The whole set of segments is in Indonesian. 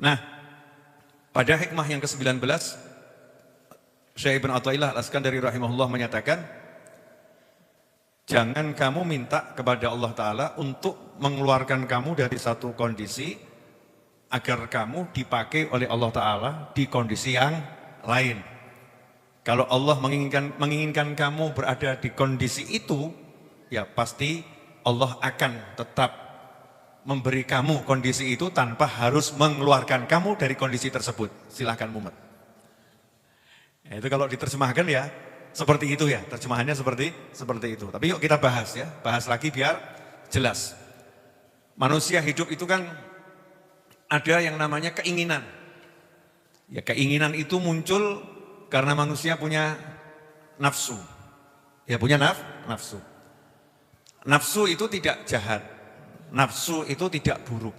Nah, pada hikmah yang ke-19, Syekh Ibn Athaillah Al-Iskandari rahimahullah menyatakan, jangan kamu minta kepada Allah Ta'ala untuk mengeluarkan kamu dari satu kondisi agar kamu dipakai oleh Allah Ta'ala di kondisi yang lain. Kalau Allah menginginkan kamu berada di kondisi itu, ya pasti Allah akan tetap memberi kamu kondisi itu tanpa harus mengeluarkan kamu dari kondisi tersebut. Silahkan mumet. Ya, itu kalau diterjemahkan ya seperti itu ya, terjemahannya seperti itu. Tapi yuk kita bahas ya, bahas lagi biar jelas. Manusia hidup itu kan ada yang namanya keinginan. Ya, keinginan itu muncul karena manusia punya nafsu. Ya, punya nafsu. Nafsu itu tidak jahat. Nafsu itu tidak buruk.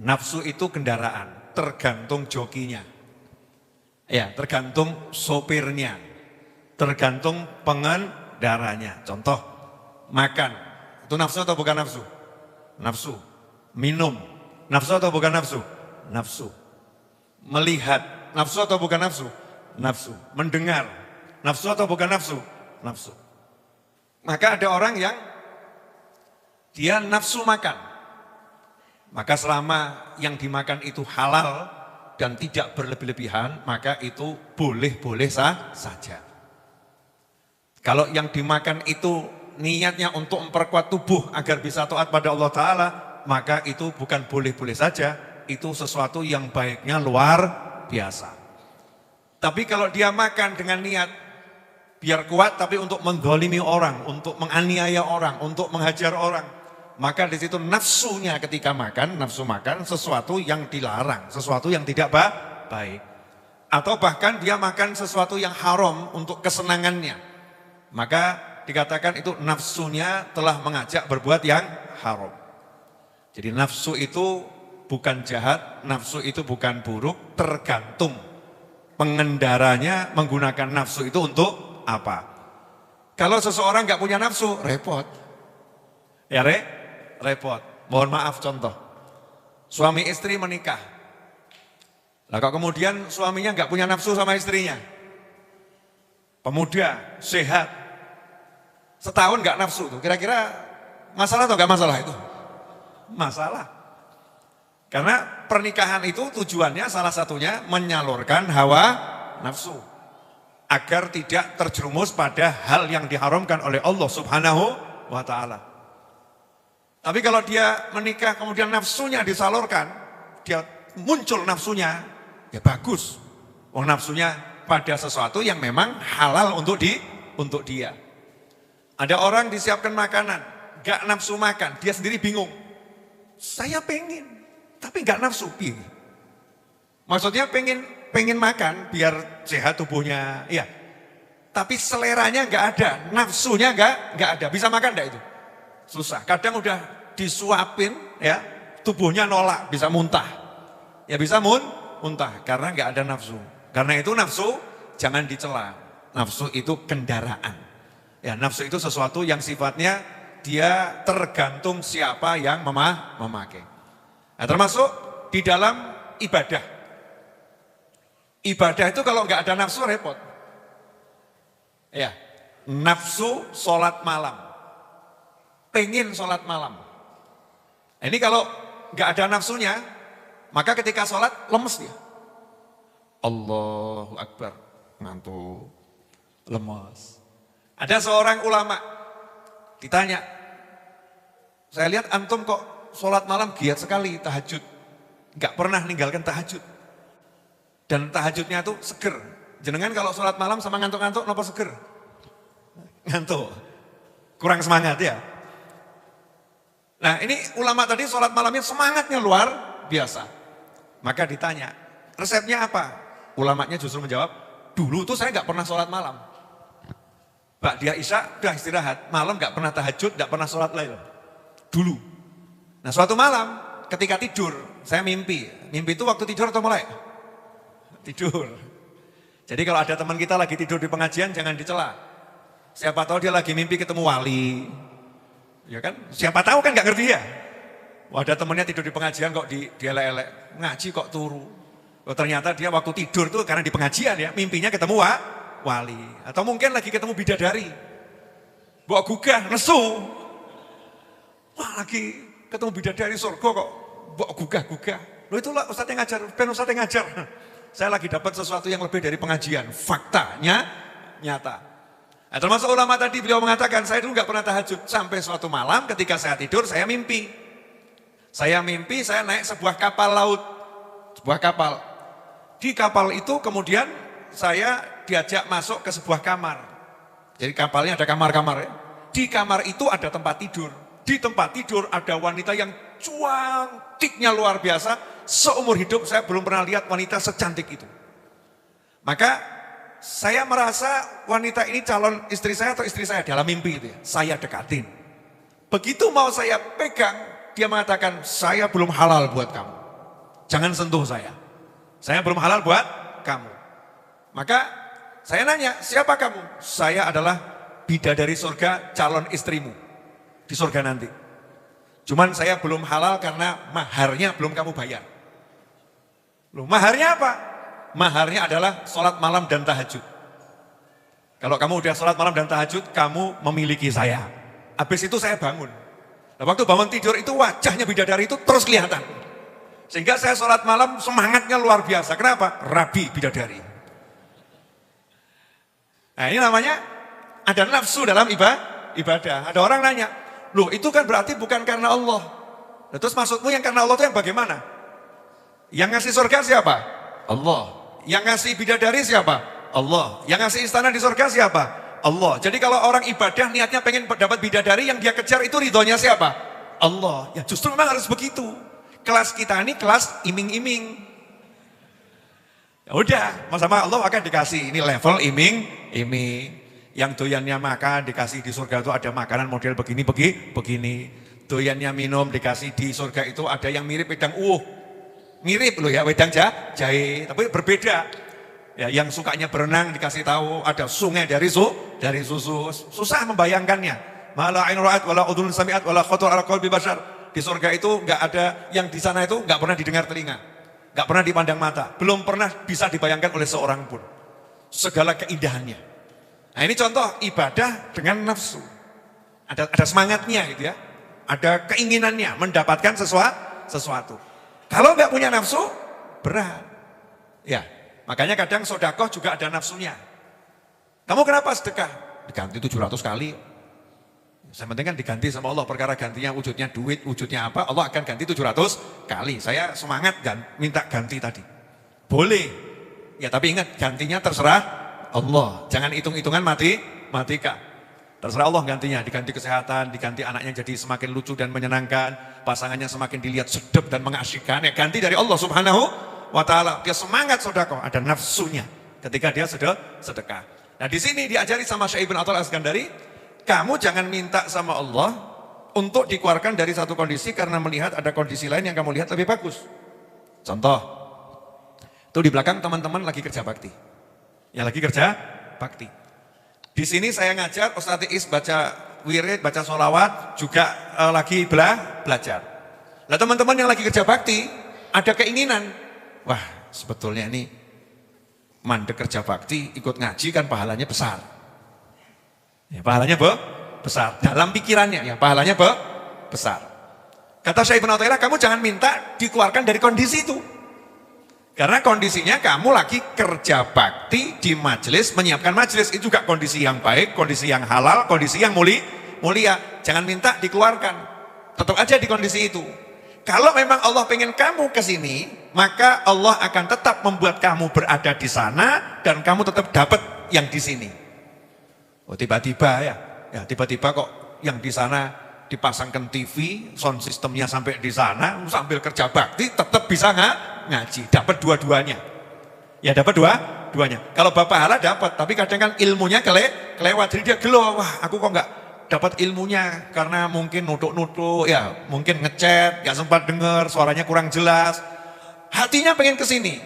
Nafsu itu kendaraan, tergantung jokinya. Ya, tergantung sopirnya. Tergantung pengendaranya. Contoh, makan. Itu nafsu atau bukan nafsu? Nafsu. Minum. Nafsu atau bukan nafsu? Nafsu. Melihat. Nafsu atau bukan nafsu? Nafsu. Mendengar. Nafsu atau bukan nafsu? Nafsu. Maka ada orang yang dia nafsu makan. Maka selama yang dimakan itu halal dan tidak berlebih-lebihan, maka itu boleh-boleh saja. Kalau yang dimakan itu niatnya untuk memperkuat tubuh agar bisa taat pada Allah Ta'ala, maka itu bukan boleh-boleh saja, itu sesuatu yang baiknya luar biasa. Tapi kalau dia makan dengan niat biar kuat tapi untuk mendolimi orang, untuk menganiaya orang, untuk menghajar orang, maka di situ nafsunya ketika makan, nafsu makan sesuatu yang dilarang, sesuatu yang tidak baik. Atau bahkan dia makan sesuatu yang haram untuk kesenangannya, maka dikatakan itu nafsunya telah mengajak berbuat yang haram. Jadi nafsu itu bukan jahat, nafsu itu bukan buruk, tergantung pengendaranya menggunakan nafsu itu untuk apa. Kalau seseorang nggak punya nafsu, repot. Ya repot. Mohon maaf contoh. Suami istri menikah. Lah kok kemudian suaminya nggak punya nafsu sama istrinya. Pemuda, sehat. Setahun nggak nafsu tuh. Kira-kira masalah atau nggak masalah itu? Masalah. Karena pernikahan itu tujuannya salah satunya menyalurkan hawa nafsu. Agar tidak terjerumus pada hal yang diharamkan oleh Allah Subhanahu wa Ta'ala. Tapi kalau dia menikah kemudian nafsunya disalurkan, dia muncul nafsunya, ya bagus. Wong nafsunya pada sesuatu yang memang halal untuk dia. Ada orang disiapkan makanan, gak nafsu makan, dia sendiri bingung. Saya pengen, tapi gak nafsu. Maksudnya pengen makan biar sehat tubuhnya, iya. Tapi seleranya nggak ada, nafsunya nggak ada. Bisa makan nggak itu? Susah. Kadang udah disuapin, ya tubuhnya nolak, bisa muntah. Ya bisa muntah karena nggak ada nafsu. Karena itu nafsu jangan dicela. Nafsu itu kendaraan. Ya nafsu itu sesuatu yang sifatnya dia tergantung siapa yang memakai. Nah, termasuk di dalam ibadah. Ibadah itu kalau nggak ada nafsu repot. Ya, nafsu sholat malam. Pengen sholat malam. Nah, ini kalau nggak ada nafsunya, maka ketika sholat lemes dia. Allahu Akbar, ngantuk, lemes. Ada seorang ulama ditanya, saya lihat antum kok sholat malam giat sekali tahajud, nggak pernah ninggalkan tahajud. Dan tahajudnya itu seger. Jenengan kalau sholat malam sama ngantuk-ngantuk, napa seger? Ngantuk. Kurang semangat ya. Nah ini ulama tadi sholat malamnya semangatnya luar biasa. Maka ditanya, resepnya apa? Ulamanya justru menjawab, dulu tuh saya nggak pernah sholat malam. Ba'da Isya udah istirahat, malam nggak pernah tahajud, nggak pernah sholat lail. Dulu. Nah suatu malam ketika tidur, saya mimpi. Mimpi itu waktu tidur atau mulai? Tidur. Jadi kalau ada teman kita lagi tidur di pengajian jangan dicela. Siapa tahu dia lagi mimpi ketemu wali. Ya kan? Siapa tahu kan nggak ngerti ya. Ada temennya tidur di pengajian kok dielek-elek, ngaji kok turu. Oh, ternyata dia waktu tidur tuh karena di pengajian ya, mimpinya ketemu wali. Atau mungkin lagi ketemu bidadari. Bawa gugah, nesu. Wah lagi ketemu bidadari surga kok bawa gugah-gugah. Loh itulah Ustadz yang ngajar, Ustadz yang ngajar. Saya lagi dapat sesuatu yang lebih dari pengajian. Faktanya nyata. Nah, termasuk ulama tadi beliau mengatakan, saya dulu gak pernah tahajud. Sampai suatu malam ketika saya tidur, saya mimpi. Saya naik sebuah kapal laut. Sebuah kapal. Di kapal itu kemudian saya diajak masuk ke sebuah kamar. Jadi kapalnya ada kamar-kamar ya. Di kamar itu ada tempat tidur. Di tempat tidur ada wanita yang cantiknya luar biasa. Seumur hidup saya belum pernah lihat wanita secantik itu. Maka saya merasa wanita ini calon istri saya atau istri saya dalam mimpi itu ya. Saya dekatin. Begitu mau saya pegang, dia mengatakan, saya belum halal buat kamu. Jangan sentuh saya. Saya belum halal buat kamu. Maka saya nanya, siapa kamu? Saya adalah bidadari surga, calon istrimu. Di surga nanti. Cuman saya belum halal karena maharnya belum kamu bayar. Loh, maharnya apa? Maharnya adalah sholat malam dan tahajud. Kalau kamu udah sholat malam dan tahajud, kamu memiliki saya. Habis itu saya bangun. Nah, waktu bangun tidur itu wajahnya bidadari itu terus kelihatan. Sehingga saya sholat malam semangatnya luar biasa. Kenapa? Rabi bidadari. Nah ini namanya ada nafsu dalam ibadah. Ada orang nanya, loh itu kan berarti bukan karena Allah. Nah, terus maksudmu yang karena Allah itu yang bagaimana? Yang ngasih surga siapa? Allah. Yang ngasih bidadari siapa? Allah. Yang ngasih istana di surga siapa? Allah. Jadi kalau orang ibadah niatnya pengen dapat bidadari, yang dia kejar itu ridhonya siapa? Allah. Ya justru memang harus begitu. Kelas kita ini kelas iming-iming. Ya udah, sama Allah akan dikasih. Ini level iming-iming. Yang doyannya makan dikasih di surga itu ada makanan model begini. Doyannya minum dikasih di surga itu ada yang mirip wedang mirip loh ya wedang jahe, tapi berbeda. Ya, yang sukanya berenang dikasih tahu ada sungai dari susu. Susah membayangkannya. Mala ain ra'at wala udhun sami'at wala khatar ala qalbi bashar. Di surga itu enggak ada, yang di sana itu enggak pernah didengar telinga. Enggak pernah dipandang mata, belum pernah bisa dibayangkan oleh seorang pun. Segala keindahannya. Nah, ini contoh ibadah dengan nafsu. Ada semangatnya gitu ya. Ada keinginannya mendapatkan sesuatu. Kalau enggak punya nafsu, berat. Ya. Makanya kadang sedekah juga ada nafsunya. Kamu kenapa sedekah? Diganti 700 kali. Yang penting kan diganti sama Allah. Perkara gantinya wujudnya duit, wujudnya apa, Allah akan ganti 700 kali. Saya semangat minta ganti tadi. Boleh. Ya tapi ingat gantinya terserah Allah. Jangan hitung-hitungan matikan. Terserah Allah gantinya. Diganti kesehatan, diganti anaknya jadi semakin lucu dan menyenangkan. Pasangannya semakin dilihat sedap dan mengasyikkan. Ya ganti dari Allah subhanahu wa ta'ala. Dia semangat sedekah, ada nafsunya ketika dia sedekah. Nah di sini diajari sama Syekh Ibn Athaillah Al-Iskandari, kamu jangan minta sama Allah untuk dikeluarkan dari satu kondisi karena melihat ada kondisi lain yang kamu lihat lebih bagus. Contoh, tuh di belakang teman-teman lagi kerja bakti. Yang lagi kerja bakti. Di sini saya ngajar, Ustadz Is baca wirid, baca sholawat, juga lagi belajar. Nah teman-teman yang lagi kerja bakti, ada keinginan, wah sebetulnya ini mandek kerja bakti ikut ngaji kan pahalanya besar. Ya, pahalanya besar. Dalam pikirannya ya pahalanya besar. Kata Syekh Ibn Athaillah, kamu jangan minta dikeluarkan dari kondisi itu. Karena kondisinya kamu lagi kerja bakti di majelis, menyiapkan majelis. Itu juga kondisi yang baik, kondisi yang halal, kondisi yang mulia. Jangan minta dikeluarkan. Tetap aja di kondisi itu. Kalau memang Allah pengen kamu ke sini, maka Allah akan tetap membuat kamu berada di sana dan kamu tetap dapat yang di sini. Oh tiba-tiba tiba-tiba kok yang di sana dipasangkan TV, sound systemnya sampai di sana, sambil kerja bakti tetap bisa ngaji, dapat dua-duanya. Ya dapat dua-duanya. Kalau bapak pahala dapat, tapi kadang kan ilmunya kelewat, jadi dia gelo, wah aku kok enggak dapat ilmunya karena mungkin nutuk-nutuk, ya mungkin ngechat, gak sempat dengar, suaranya kurang jelas. Hatinya pengen ke sini.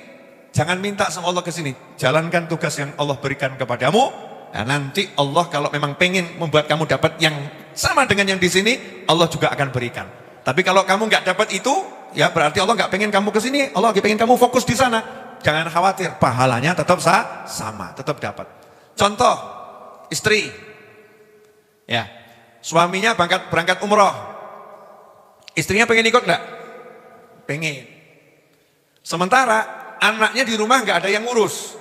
Jangan minta sama Allah ke sini. Jalankan tugas yang Allah berikan kepadamu. Nah, nanti Allah kalau memang pengen membuat kamu dapat yang sama dengan yang di sini, Allah juga akan berikan. Tapi kalau kamu nggak dapat itu, ya berarti Allah nggak pengen kamu ke sini. Allah lagi pengen kamu fokus di sana. Jangan khawatir, pahalanya tetap sama, tetap dapat. Contoh, istri, ya, suaminya berangkat umroh, istrinya pengen ikut nggak? Pengen. Sementara anaknya di rumah nggak ada yang ngurus.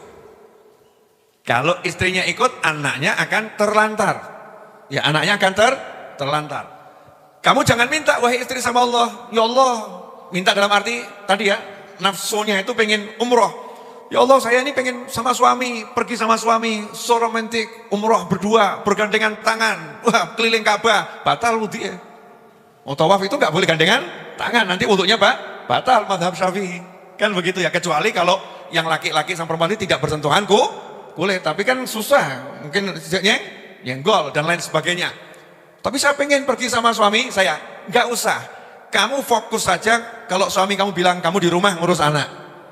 Kalau istrinya ikut, anaknya akan terlantar. Ya, anaknya akan terlantar. Kamu jangan minta, wahai istri sama Allah, ya Allah, minta dalam arti tadi ya, nafsunya itu pengen umroh. Ya Allah, saya ini pengen sama suami, pergi sama suami, so romantik, umroh berdua, bergandengan tangan, wah keliling Ka'bah, batal wudhu ya. Mau tawaf itu nggak boleh gandengan tangan, nanti wudhunya batal, mazhab Syafi'i. Kan begitu ya, kecuali kalau yang laki-laki sama perempuan ini tidak bersentuhan kulit, tapi kan susah, mungkin nyenggol dan lain sebagainya. Tapi saya pengen pergi sama suami saya, nggak usah. Kamu fokus saja. Kalau suami kamu bilang kamu di rumah ngurus anak,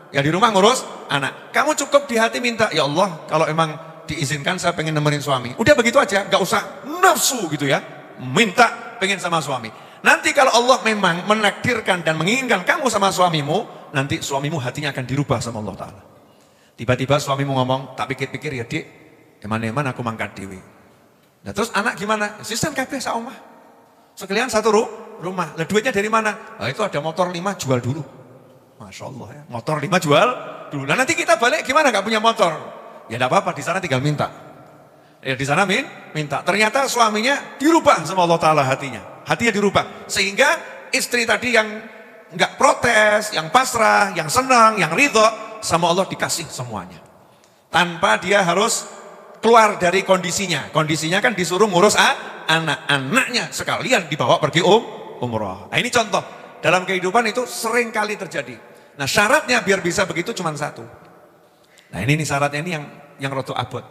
ya di rumah ngurus anak. Kamu cukup di hati minta, ya Allah, kalau emang diizinkan saya pengen nemenin suami. Udah begitu aja, nggak usah nafsu gitu ya. Minta pengen sama suami. Nanti kalau Allah memang menakdirkan dan menginginkan kamu sama suamimu, nanti suamimu hatinya akan dirubah sama Allah Ta'ala. Tiba-tiba suamimu ngomong, tak pikir-pikir ya dik, eman-eman aku mangkat dewi. Nah terus anak gimana? Sistem kabeh sa omah. Sekalian satu rumah. Lah duitnya dari mana? Nah, itu ada motor 5 jual dulu. Masya Allah ya. Motor 5 jual dulu. Nah nanti kita balik gimana gak punya motor? Ya enggak apa-apa, di sana tinggal minta. Ya di sana minta. Ternyata suaminya dirubah sama Allah Ta'ala hatinya. Hatinya dirubah. Sehingga istri tadi yang enggak protes, yang pasrah, yang senang, yang ridho, sama Allah dikasih semuanya. Tanpa dia harus keluar dari kondisinya. Kondisinya kan disuruh ngurus anak-anaknya sekalian dibawa pergi umroh. Nah ini contoh dalam kehidupan itu sering kali terjadi. Nah syaratnya biar bisa begitu cuma satu. Nah ini syaratnya ini yang roto abot.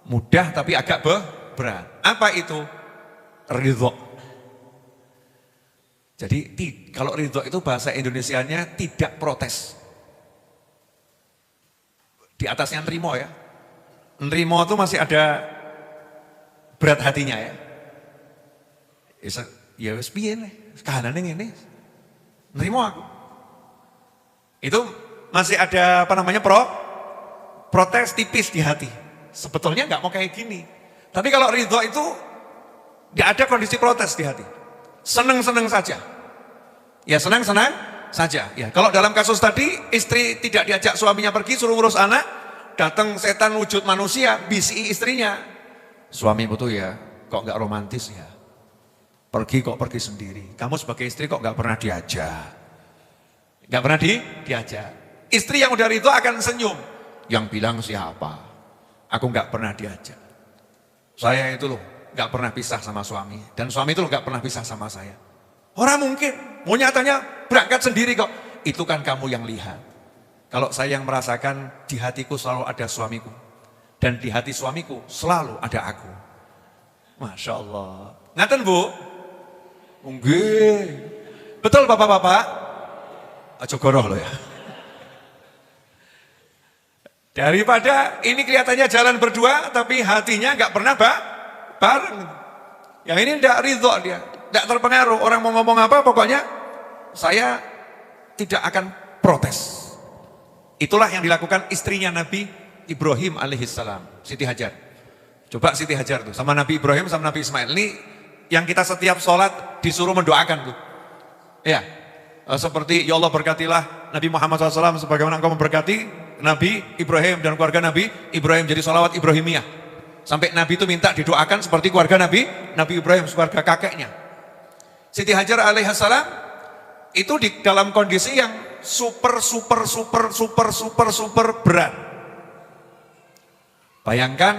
Mudah tapi agak berat. Apa itu? Ridho. Jadi kalau ridho itu bahasa Indonesianya tidak protes. Di atasnya nerimo ya. Nerimo itu masih ada berat hatinya ya. Ya wis piye nih, kahanane ngene. Nerimo aku. Itu masih ada protes tipis di hati. Sebetulnya nggak mau kayak gini. Tapi kalau ridho itu nggak ada kondisi protes di hati. Seneng-seneng saja. Ya senang-senang saja. Ya kalau dalam kasus tadi istri tidak diajak suaminya pergi suruh ngurus anak. Datang setan wujud manusia, bisi istrinya. Suamimu tuh ya, kok gak romantis ya? Pergi kok pergi sendiri. Kamu sebagai istri kok gak pernah diajak? Gak pernah diajak. Istri yang udah itu akan senyum. Yang bilang siapa? Aku gak pernah diajak. Saya itu loh, gak pernah pisah sama suami. Dan suami itu loh gak pernah pisah sama saya. Orang mungkin, mau nyatanya berangkat sendiri kok. Itu kan kamu yang lihat. Kalau saya yang merasakan di hatiku selalu ada suamiku. Dan di hati suamiku selalu ada aku. Masya Allah. Ngaten bu? Nggih. Betul bapak-bapak? Aja goroh loh ya. Daripada ini kelihatannya jalan berdua tapi hatinya nggak pernah bareng. Yang ini tidak ridho dia. Tidak terpengaruh. Orang mau ngomong apa pokoknya saya tidak akan protes. Itulah yang dilakukan istrinya Nabi Ibrahim alaihissalam, Siti Hajar. Coba Siti Hajar tuh sama Nabi Ibrahim sama Nabi Ismail. Ini yang kita setiap sholat disuruh mendoakan tuh. Ya, seperti ya Allah berkatilah Nabi Muhammad SAW sebagaimana engkau memberkati Nabi Ibrahim dan keluarga Nabi Ibrahim. Jadi sholawat Ibrahimiyah. Sampai Nabi itu minta didoakan seperti keluarga Nabi Ibrahim, keluarga kakeknya. Siti Hajar alaihissalam itu di dalam kondisi yang super berat. Bayangkan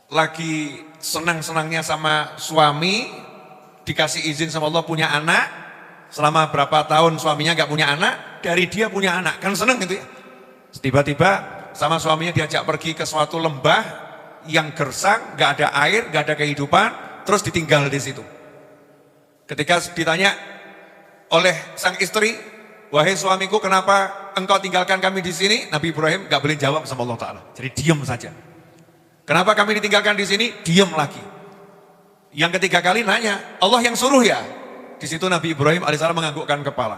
lagi senang-senangnya sama suami, dikasih izin sama Allah punya anak, selama berapa tahun suaminya gak punya anak, dari dia punya anak, kan seneng gitu ya. Tiba-tiba sama suaminya diajak pergi ke suatu lembah yang gersang, gak ada air, gak ada kehidupan, terus ditinggal di situ. Ketika ditanya oleh sang istri, wahai suamiku, kenapa engkau tinggalkan kami di sini? Nabi Ibrahim gak boleh jawab sama Allah Ta'ala. Jadi diam saja. Kenapa kami ditinggalkan di sini? Diam lagi. Yang ketiga kali nanya, Allah yang suruh ya? Di situ Nabi Ibrahim alaihissalam menganggukkan kepala.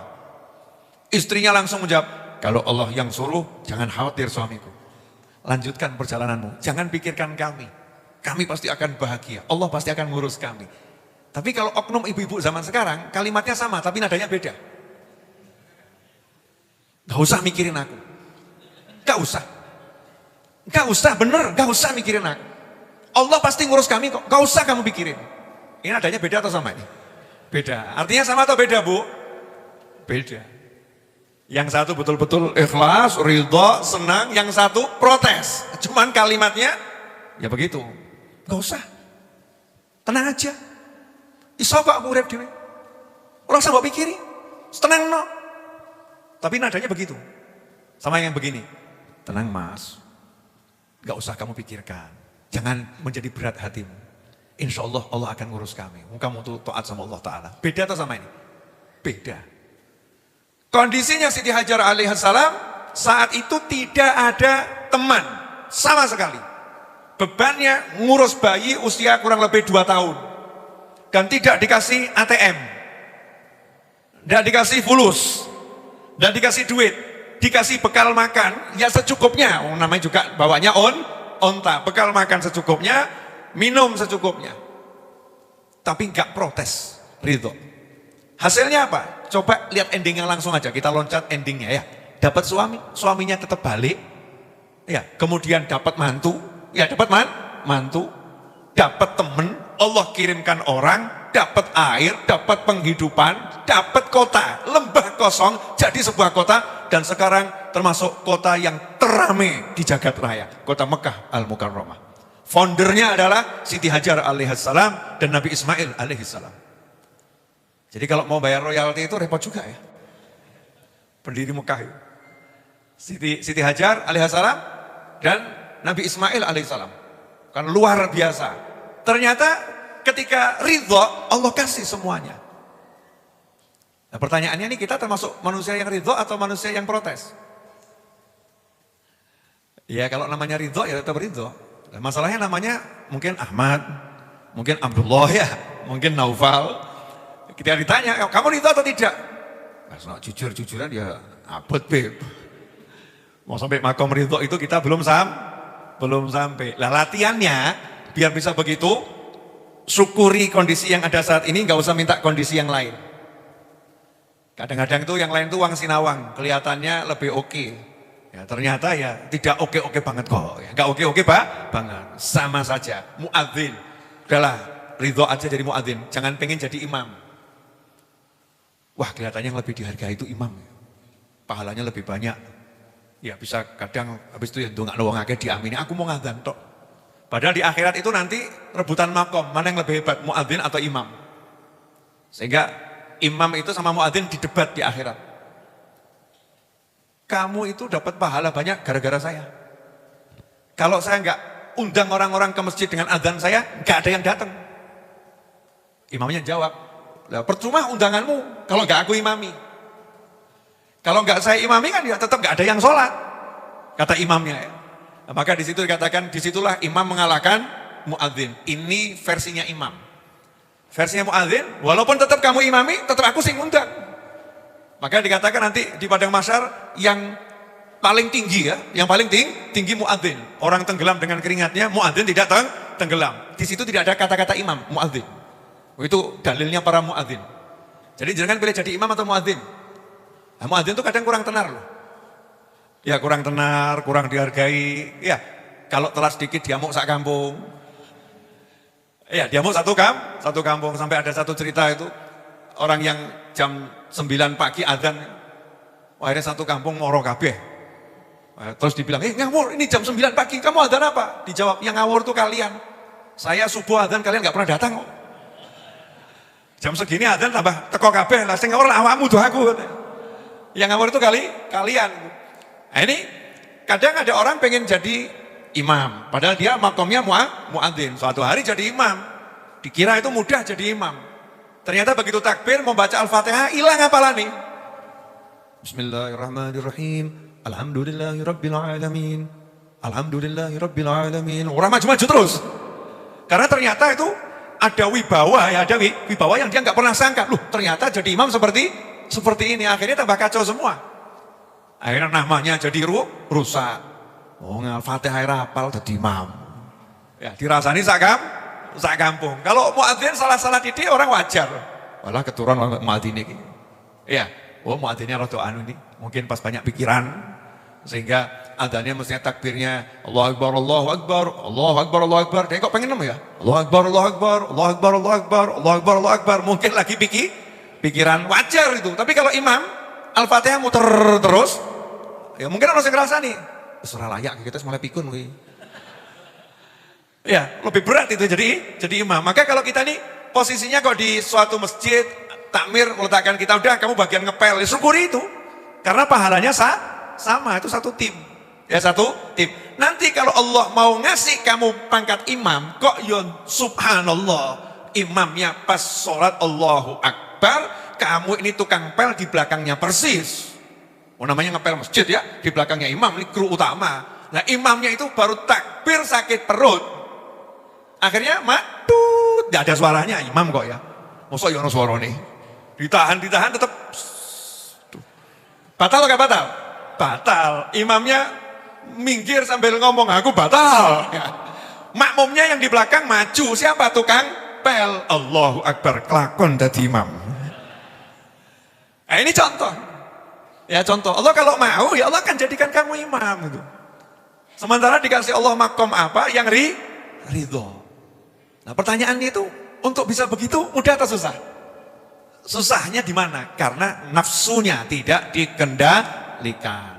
Istrinya langsung menjawab, kalau Allah yang suruh, jangan khawatir suamiku. Lanjutkan perjalananmu, jangan pikirkan kami. Kami pasti akan bahagia, Allah pasti akan ngurus kami. Tapi kalau oknum ibu-ibu zaman sekarang, kalimatnya sama, tapi nadanya beda. Gak usah mikirin aku. Gak usah. Gak usah, bener, gak usah mikirin aku. Allah pasti ngurus kami kok, gak usah kamu pikirin. Ini nadanya beda atau sama ini? Beda. Artinya sama atau beda, Bu? Beda. Yang satu betul-betul ikhlas, ridho, senang. Yang satu protes. Cuman kalimatnya, ya begitu. Gak usah. Tenang aja. Iso kok aku urip dhewe. Ora usah mbok pikiri. Tenang no. Tapi nadanya begitu. Sama yang begini. Tenang Mas. Gak usah kamu pikirkan. Jangan menjadi berat hatimu. Insya Allah Allah akan ngurus kami. Kamu tuh taat sama Allah Ta'ala. Beda atau sama ini? Beda. Kondisinya Siti Hajar alaihissalam saat itu tidak ada teman. Sama sekali. Bebannya ngurus bayi usia kurang lebih 2 tahun. Dan tidak dikasih ATM. Tidak dikasih fulus. Tidak dikasih duit. Dikasih bekal makan. Ya secukupnya. Namanya juga bawanya onta. Bekal makan secukupnya. Minum secukupnya. Tapi enggak protes, ridho. Hasilnya apa? Coba lihat endingnya langsung aja. Kita loncat endingnya ya. Dapat suami, suaminya tetap balik. Ya, kemudian dapat mantu. Ya, dapat mantu. Dapat temen, Allah kirimkan orang, dapat air, dapat penghidupan, dapat kota, lembah kosong jadi sebuah kota dan sekarang termasuk kota yang terame di jagat raya, kota Mekah Al-Mukarramah. Foundernya adalah Siti Hajar alaihissalam dan Nabi Ismail alaihissalam. Jadi kalau mau bayar royalti itu repot juga ya. Pendiri Mekah itu. Siti Hajar alaihissalam dan Nabi Ismail alaihissalam. Kan luar biasa. Ternyata ketika ridho Allah kasih semuanya. Nah pertanyaannya ini kita termasuk manusia yang ridho atau manusia yang protes? Ya kalau namanya ridho ya tetap ridho. Nah, masalahnya namanya mungkin Ahmad, mungkin Abdullah ya, mungkin Naufal. Kita ditanya, kamu ridho atau tidak? Nah, jujur-jujuran ya abot beb. Mau sampai makom ridho itu kita belum sampai. Lah latihannya biar bisa begitu, syukuri kondisi yang ada saat ini, nggak usah minta kondisi yang lain. Kadang-kadang itu yang lain itu wang sinawang, kelihatannya lebih oke. Ya, ternyata ya tidak oke-oke banget kok. Ya, nggak oke-oke banget. Sama saja. Muadzin. Udahlah, ridho aja jadi muadzin. Jangan pengen jadi imam. Wah, kelihatannya yang lebih dihargai itu imam. Pahalanya lebih banyak. Ya bisa kadang habis itu ya ndongak wong akeh diamini. Aku mau ngadzan tok. Padahal di akhirat itu nanti rebutan makom. Mana yang lebih hebat, muadzin atau imam? Sehingga imam itu sama muadzin didebat di akhirat. Kamu itu dapat pahala banyak gara-gara saya. Kalau saya nggak undang orang-orang ke masjid dengan adzan saya, nggak ada yang datang. Imamnya jawab, lah percuma undanganmu kalau nggak aku imami. Kalau nggak saya imami kan ya tetap nggak ada yang sholat, kata imamnya. Nah, maka di situ dikatakan, disitulah imam mengalahkan muadzin. Ini versinya imam. Versinya muadzin, walaupun tetap kamu imami, tetap aku sing undang. Maka dikatakan nanti di padang mahsyar yang paling tinggi ya, yang paling tinggi muadzin. Orang tenggelam dengan keringatnya, muadzin tidak tenggelam. Di situ tidak ada kata-kata imam, muadzin. Itu dalilnya para muadzin. Jadi jangan pilih jadi imam atau muadzin. Nah, muadzin itu kadang kurang tenar loh. Ya kurang tenar, kurang dihargai. Ya kalau telat sedikit diamuk sak kampung. Ya diamuk satu kampung. Sampai ada satu cerita itu orang yang jam 9 pagi adzan, akhirnya satu kampung moro kabeh. Terus dibilang, ngawur ini jam 9 pagi, kamu adzan apa? Dijawab, yang ngawur tuh kalian. Saya subuh adzan kalian gak pernah datang kok. Jam segini adzan tambah teko kabeh, lah sing ngawur lah awakmu doh aku. Yang ngawur itu kalian. Nah ini kadang ada orang pengen jadi imam, padahal dia makomnya muadzin. Suatu hari jadi imam, dikira itu mudah jadi imam. Ternyata begitu takbir membaca Al-Fatihah hilang hafalan nih. Bismillahirrahmanirrahim. Alhamdulillahirabbil alamin. Alhamdulillahirabbil alamin. Orang maju-maju terus. Karena ternyata itu ada wibawa ya, ada wibawa yang dia nggak pernah sangka. Loh, ternyata jadi imam seperti ini. Akhirnya tambah kacau semua. Akhirnya namanya jadi rusak. Oh, Al-Fatihah hafal jadi imam. Ya, dirasani sak kampung. Kalau muadzin salah-salah didik orang wajar. Walah keturunan muadzin ini. Ya, oh muadzinnya rada anu ini. Mungkin pas banyak pikiran sehingga adanya mestinya takbirnya Allahu Akbar, Allahu Akbar, Allahu Akbar, Allahu Akbar. Dia kok pengen ya? Allahu Akbar, Allahu Akbar, Allahu Akbar, Allahu Akbar, Allahu Akbar, Allahu Akbar. Mungkin lagi pikiran wajar itu. Tapi kalau imam Al-Fatihah muter terus, ya mungkin harus ngerasa nih. Surah layak kita mulai pikun wi. Ya, lebih berat itu jadi imam. Maka kalau kita nih posisinya kok di suatu masjid takmir meletakkan kita udah kamu bagian ngepel, ya syukuri itu. Karena pahalanya sama, itu satu tim. Ya satu tim. Nanti kalau Allah mau ngasih kamu pangkat imam, kok yon subhanallah, imamnya pas sholat Allahu Akbar, kamu ini tukang pel di belakangnya persis. Oh namanya ngepel masjid ya, di belakangnya imam, ini kru utama. Nah imamnya itu baru takbir sakit perut. Akhirnya matut, gak ada suaranya imam kok ya. Masa yono suara nih, ditahan tetap. Batal gak batal? Batal. Imamnya minggir sambil ngomong aku batal. Ya. Makmumnya yang di belakang maju. Siapa tukang pel? Allahu Akbar. Kelakon dadi imam. Nah, ini contoh. Ya contoh. Allah kalau mau ya Allah akan jadikan kamu imam. Gitu. Sementara dikasih Allah makom apa? Yang ridho. Nah pertanyaannya itu untuk bisa begitu mudah atau susah? Susahnya di mana? Karena nafsunya tidak dikendalikan.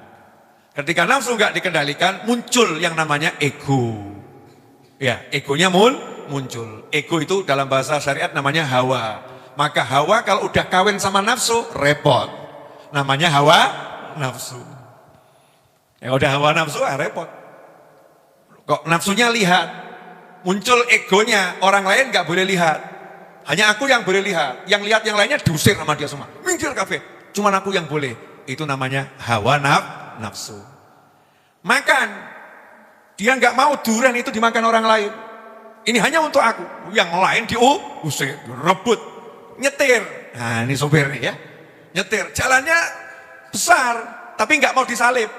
Ketika nafsu nggak dikendalikan, muncul yang namanya ego. Ya, egonya muncul. Ego itu dalam bahasa syariat namanya hawa. Maka hawa kalau udah kawin sama nafsu, repot. Namanya hawa nafsu. Ya udah hawa nafsu, repot. Kok nafsunya lihat, muncul egonya, orang lain nggak boleh lihat. Hanya aku yang boleh lihat, yang lihat yang lainnya diusir sama dia semua. Minggir kafe, cuman aku yang boleh. Itu namanya hawa nafsu. Makan, dia nggak mau durian itu dimakan orang lain. Ini hanya untuk aku, yang lain diusir, rebut, nyetir. Nah ini sopir nih ya, nyetir. Jalannya besar, tapi nggak mau disalip.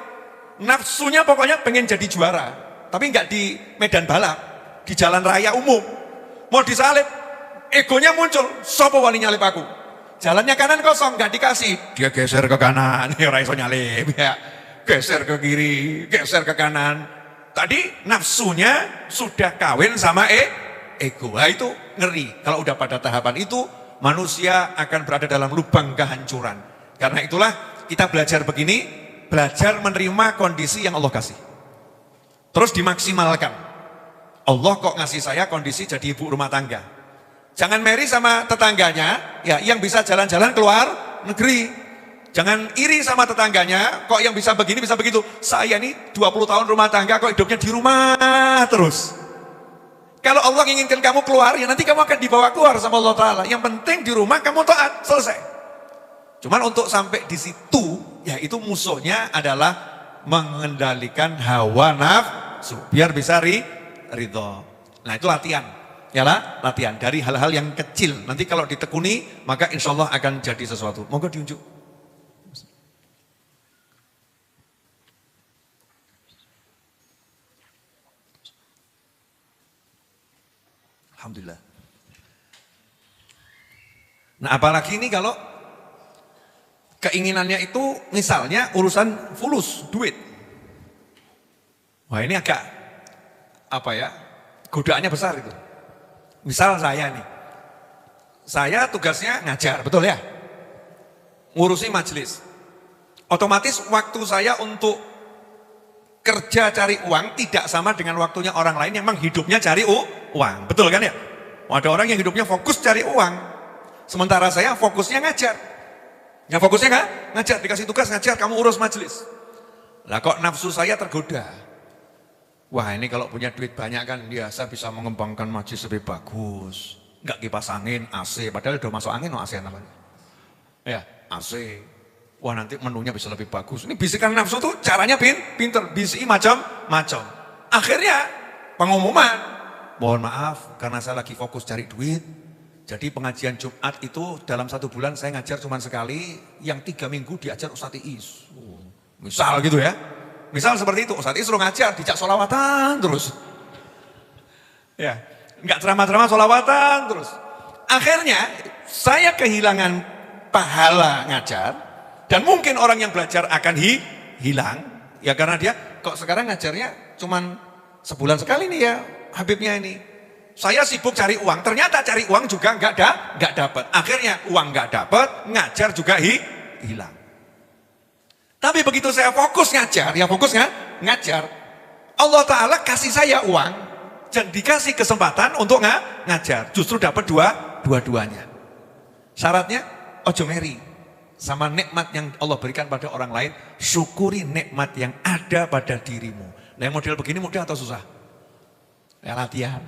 Nafsunya pokoknya pengen jadi juara, tapi nggak di medan balap, di jalan raya umum. Mau disalip. Egonya muncul, sopo wani nyalip aku. Jalannya kanan kosong, gak dikasih. Dia geser ke kanan, ya raiso nyalip. Ya. Geser ke kiri, geser ke kanan. Tadi nafsunya sudah kawin sama ego. Nah, itu ngeri. Kalau udah pada tahapan itu, manusia akan berada dalam lubang kehancuran. Karena itulah kita belajar begini, belajar menerima kondisi yang Allah kasih. Terus dimaksimalkan. Allah kok ngasih saya kondisi jadi ibu rumah tangga. Jangan meri sama tetangganya, ya yang bisa jalan-jalan keluar negeri. Jangan iri sama tetangganya, kok yang bisa begini, bisa begitu. Saya ini 20 tahun rumah tangga, kok hidupnya di rumah terus. Kalau Allah inginkan kamu keluar, ya nanti kamu akan dibawa keluar sama Allah Ta'ala. Yang penting di rumah kamu taat, selesai. Cuman untuk sampai di situ, ya itu musuhnya adalah mengendalikan hawa nafsu. Biar bisa ridho. Nah itu latihan. Yalah latihan dari hal-hal yang kecil. Nanti kalau ditekuni maka insya Allah akan jadi sesuatu. Monggo diunjuk. Alhamdulillah. Nah apalagi ini kalau keinginannya itu misalnya urusan fulus, duit. Wah ini agak apa ya, godaannya besar itu. Misal saya nih, saya tugasnya ngajar, betul ya? Ngurusi majelis. Otomatis waktu saya untuk kerja cari uang tidak sama dengan waktunya orang lain yang memang hidupnya cari uang. Betul kan ya? Ada orang yang hidupnya fokus cari uang. Sementara saya fokusnya ngajar. Ya fokusnya ngajar, dikasih tugas ngajar, kamu urus majelis. Lah kok nafsu saya tergoda. Wah ini kalau punya duit banyak kan biasa bisa mengembangkan majelis lebih bagus. Enggak kipas angin, AC. Padahal udah masuk angin, AC namanya. Ya, AC. Wah nanti menunya bisa lebih bagus. Ini bisikan nafsu tuh caranya pinter. Bisiki macam-macam. Akhirnya pengumuman. mohon maaf karena saya lagi fokus cari duit. Jadi pengajian Jumat itu dalam 1 bulan saya ngajar cuma sekali, yang 3 minggu diajar Ustadz Iis. Misal gitu ya. Misal seperti itu, Ustadz Iis suruh ngajar, dijak sholawatan terus. Ya, enggak ceramah-ceramah sholawatan terus. Akhirnya saya kehilangan pahala ngajar, dan mungkin orang yang belajar akan hilang. Ya karena dia kok sekarang ngajarnya cuman sebulan sekali nih ya Habibnya ini. Saya sibuk cari uang, ternyata cari uang juga enggak dapat. Akhirnya uang enggak dapat, ngajar juga hilang. Tapi begitu saya fokus ngajar, ya fokus ngajar, Allah Ta'ala kasih saya uang dan dikasih kesempatan untuk ngajar. Justru dapat dua-duanya. Syaratnya ojo meri sama nikmat yang Allah berikan pada orang lain, syukuri nikmat yang ada pada dirimu. Nah, yang model begini mudah atau susah? Ya latihan.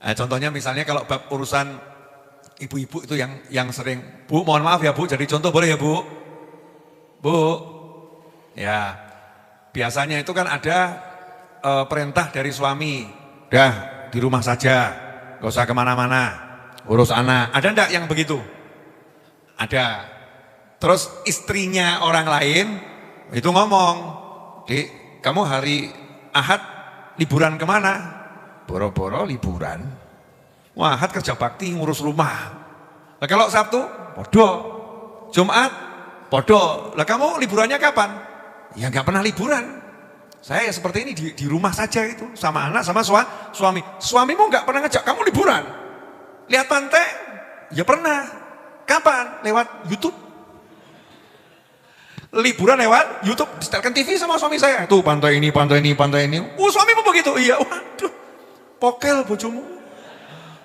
Nah, contohnya misalnya kalau bab urusan ibu-ibu itu yang sering, Bu mohon maaf ya Bu, jadi contoh boleh ya Bu? Bu, ya biasanya itu kan ada perintah dari suami, dah di rumah saja, gak usah kemana-mana, urus anak. Ada enggak yang begitu? Ada. Terus istrinya orang lain itu ngomong, Dik, kamu hari Ahad liburan kemana? Boro-boro liburan. Wah, Ahad kerja bakti ngurus rumah. Nah, kalau Sabtu, podo. Jumat, podo. Lah kamu liburannya kapan? Ya nggak pernah liburan. Saya seperti ini di rumah saja itu, sama anak, sama suami. Suamimu nggak pernah ngajak kamu liburan. Lihat pantai? Ya pernah. Kapan? Lewat YouTube. Liburan lewat YouTube, setelkan TV sama suami saya. Tuh pantai ini, pantai ini, pantai ini. Suamimu begitu? Iya, waduh. Pokel bojomu.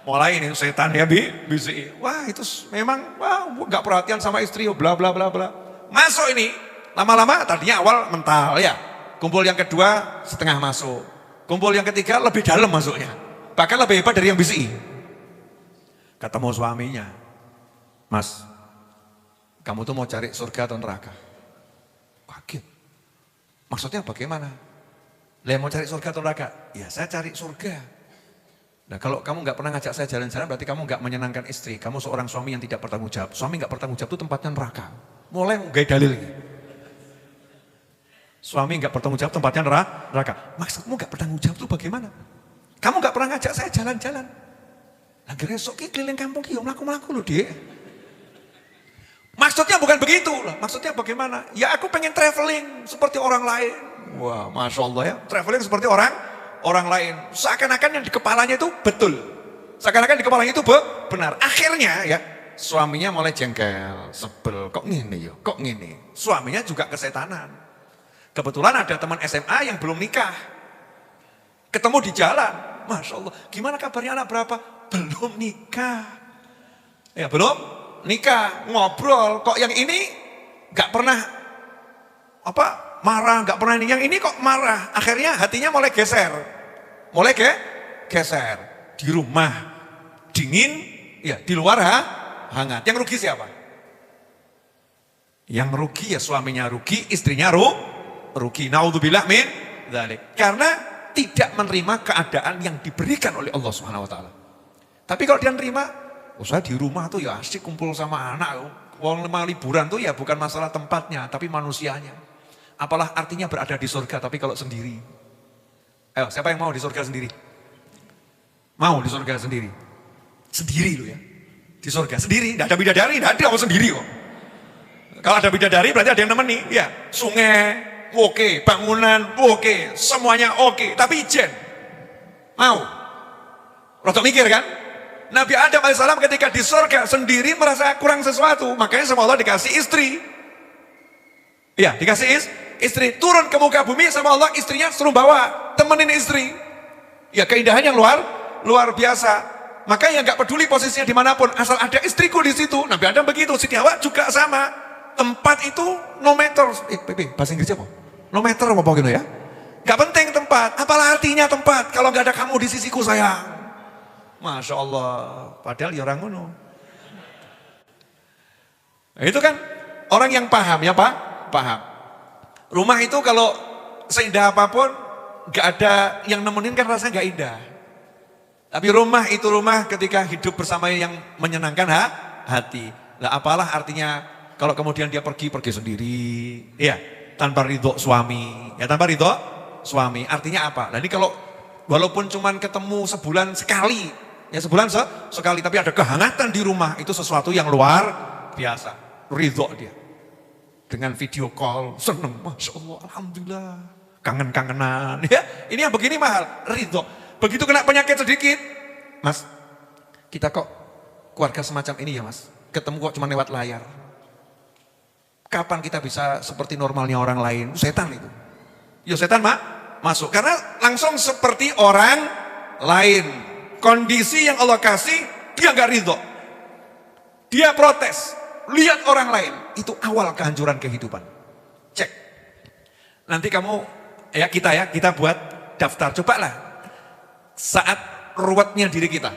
Mulai ini setan ya bisi. Wah itu memang nggak perhatian sama istri, bla bla bla bla. Masuk ini, lama-lama tadinya awal mental ya. Kumpul yang kedua setengah masuk. Kumpul yang ketiga lebih dalam masuknya. Bahkan lebih hebat dari yang bisi. Ketemu suaminya. Mas, kamu tuh mau cari surga atau neraka? Kaget. Maksudnya bagaimana? Lah mau cari surga atau neraka? Ya saya cari surga. Nah kalau kamu nggak pernah ngajak saya jalan-jalan berarti kamu nggak menyenangkan istri. Kamu seorang suami yang tidak bertanggung jawab. Suami nggak bertanggung jawab itu tempatnya neraka. Mulai gaya dalil ini. Suami nggak bertanggung jawab tempatnya neraka. Maksudmu nggak bertanggung jawab itu bagaimana? Kamu nggak pernah ngajak saya jalan-jalan. Akhirnya sok keliling kampung kiyo melaku-melaku loh Dek. Maksudnya bukan begitu lah. Maksudnya bagaimana? Ya aku pengen traveling seperti orang lain. Wah, masya Allah ya. Traveling seperti orang lain. Seakan-akan yang di kepalanya itu betul. Seakan-akan di kepalanya itu benar. Akhirnya ya suaminya mulai jengkel, sebel. Kok gini ya? Kok gini? Suaminya juga kesetanan. Kebetulan ada teman SMA yang belum nikah. Ketemu di jalan. Masya Allah. Gimana kabarnya anak berapa? Belum nikah. Ya belum nikah. Ngobrol. Kok yang ini gak pernah marah, nggak pernah ini. Yang ini kok marah. Akhirnya hatinya mulai geser. Mulai geser. Di rumah dingin, ya di luar hangat. Yang rugi siapa? Yang rugi ya suaminya rugi, istrinya rugi. Naudzubillah min dzalik. Karena tidak menerima keadaan yang diberikan oleh Allah Subhanahu wa taala. Tapi kalau dia nerima, saya di rumah tuh ya asik kumpul sama anak. Wong liburan tuh ya bukan masalah tempatnya, tapi manusianya. Apalah artinya berada di surga tapi kalau sendiri. Ayo, siapa yang mau di surga sendiri? Mau di surga sendiri? Sendiri loh ya. Di surga sendiri, tidak ada bidadari, tidak ada, mau sendiri kok. Kalau ada bidadari berarti ada yang nemeni. Ya, sungai, oke, bangunan, oke, semuanya oke, tapi ijen. Mau? Rotok mikir kan? Nabi Adam AS ketika di surga sendiri merasa kurang sesuatu, makanya sama Allah dikasih istri. Ya, dikasih istri, turun ke muka bumi sama Allah, istrinya suruh bawa, temenin istri. Ya, keindahan yang luar biasa. Makanya nggak peduli posisinya dimanapun, asal ada istriku di situ. Nabi Adam begitu, Siti Hawa juga sama. Tempat itu no matter. Bahasa Inggrisnya apa? No matter apa gitu ya? Nggak penting tempat. Apalah artinya tempat kalau nggak ada kamu di sisiku sayang. Masya Allah. Padahal ya orang ngono. Nah, itu kan orang yang paham ya Pak. Paham. Rumah itu kalau seindah apapun, gak ada yang nemenin kan rasanya gak indah. Tapi rumah itu rumah ketika hidup bersama yang menyenangkan hati. Nah, apalah artinya kalau kemudian dia pergi sendiri, ya, tanpa ridho suami. Ya, tanpa ridho suami. Artinya apa? Nah, ini kalau walaupun cuman ketemu sebulan sekali, ya sebulan sekali, tapi ada kehangatan di rumah, itu sesuatu yang luar biasa. Ridho dia. Dengan video call, seneng, Masya Allah, Alhamdulillah. Kangen-kangenan, ya. Ini yang begini mahal, ridho. Begitu kena penyakit sedikit, Mas, kita kok keluarga semacam ini ya Mas, ketemu kok cuma lewat layar. Kapan kita bisa seperti normalnya orang lain? Setan itu. Ya setan masuk, karena langsung seperti orang lain. Kondisi yang Allah kasih, dia gak ridho. Dia protes, lihat orang lain. Itu awal kehancuran kehidupan. Cek. Nanti kamu, kita buat daftar, cobalah. Saat ruwetnya diri kita,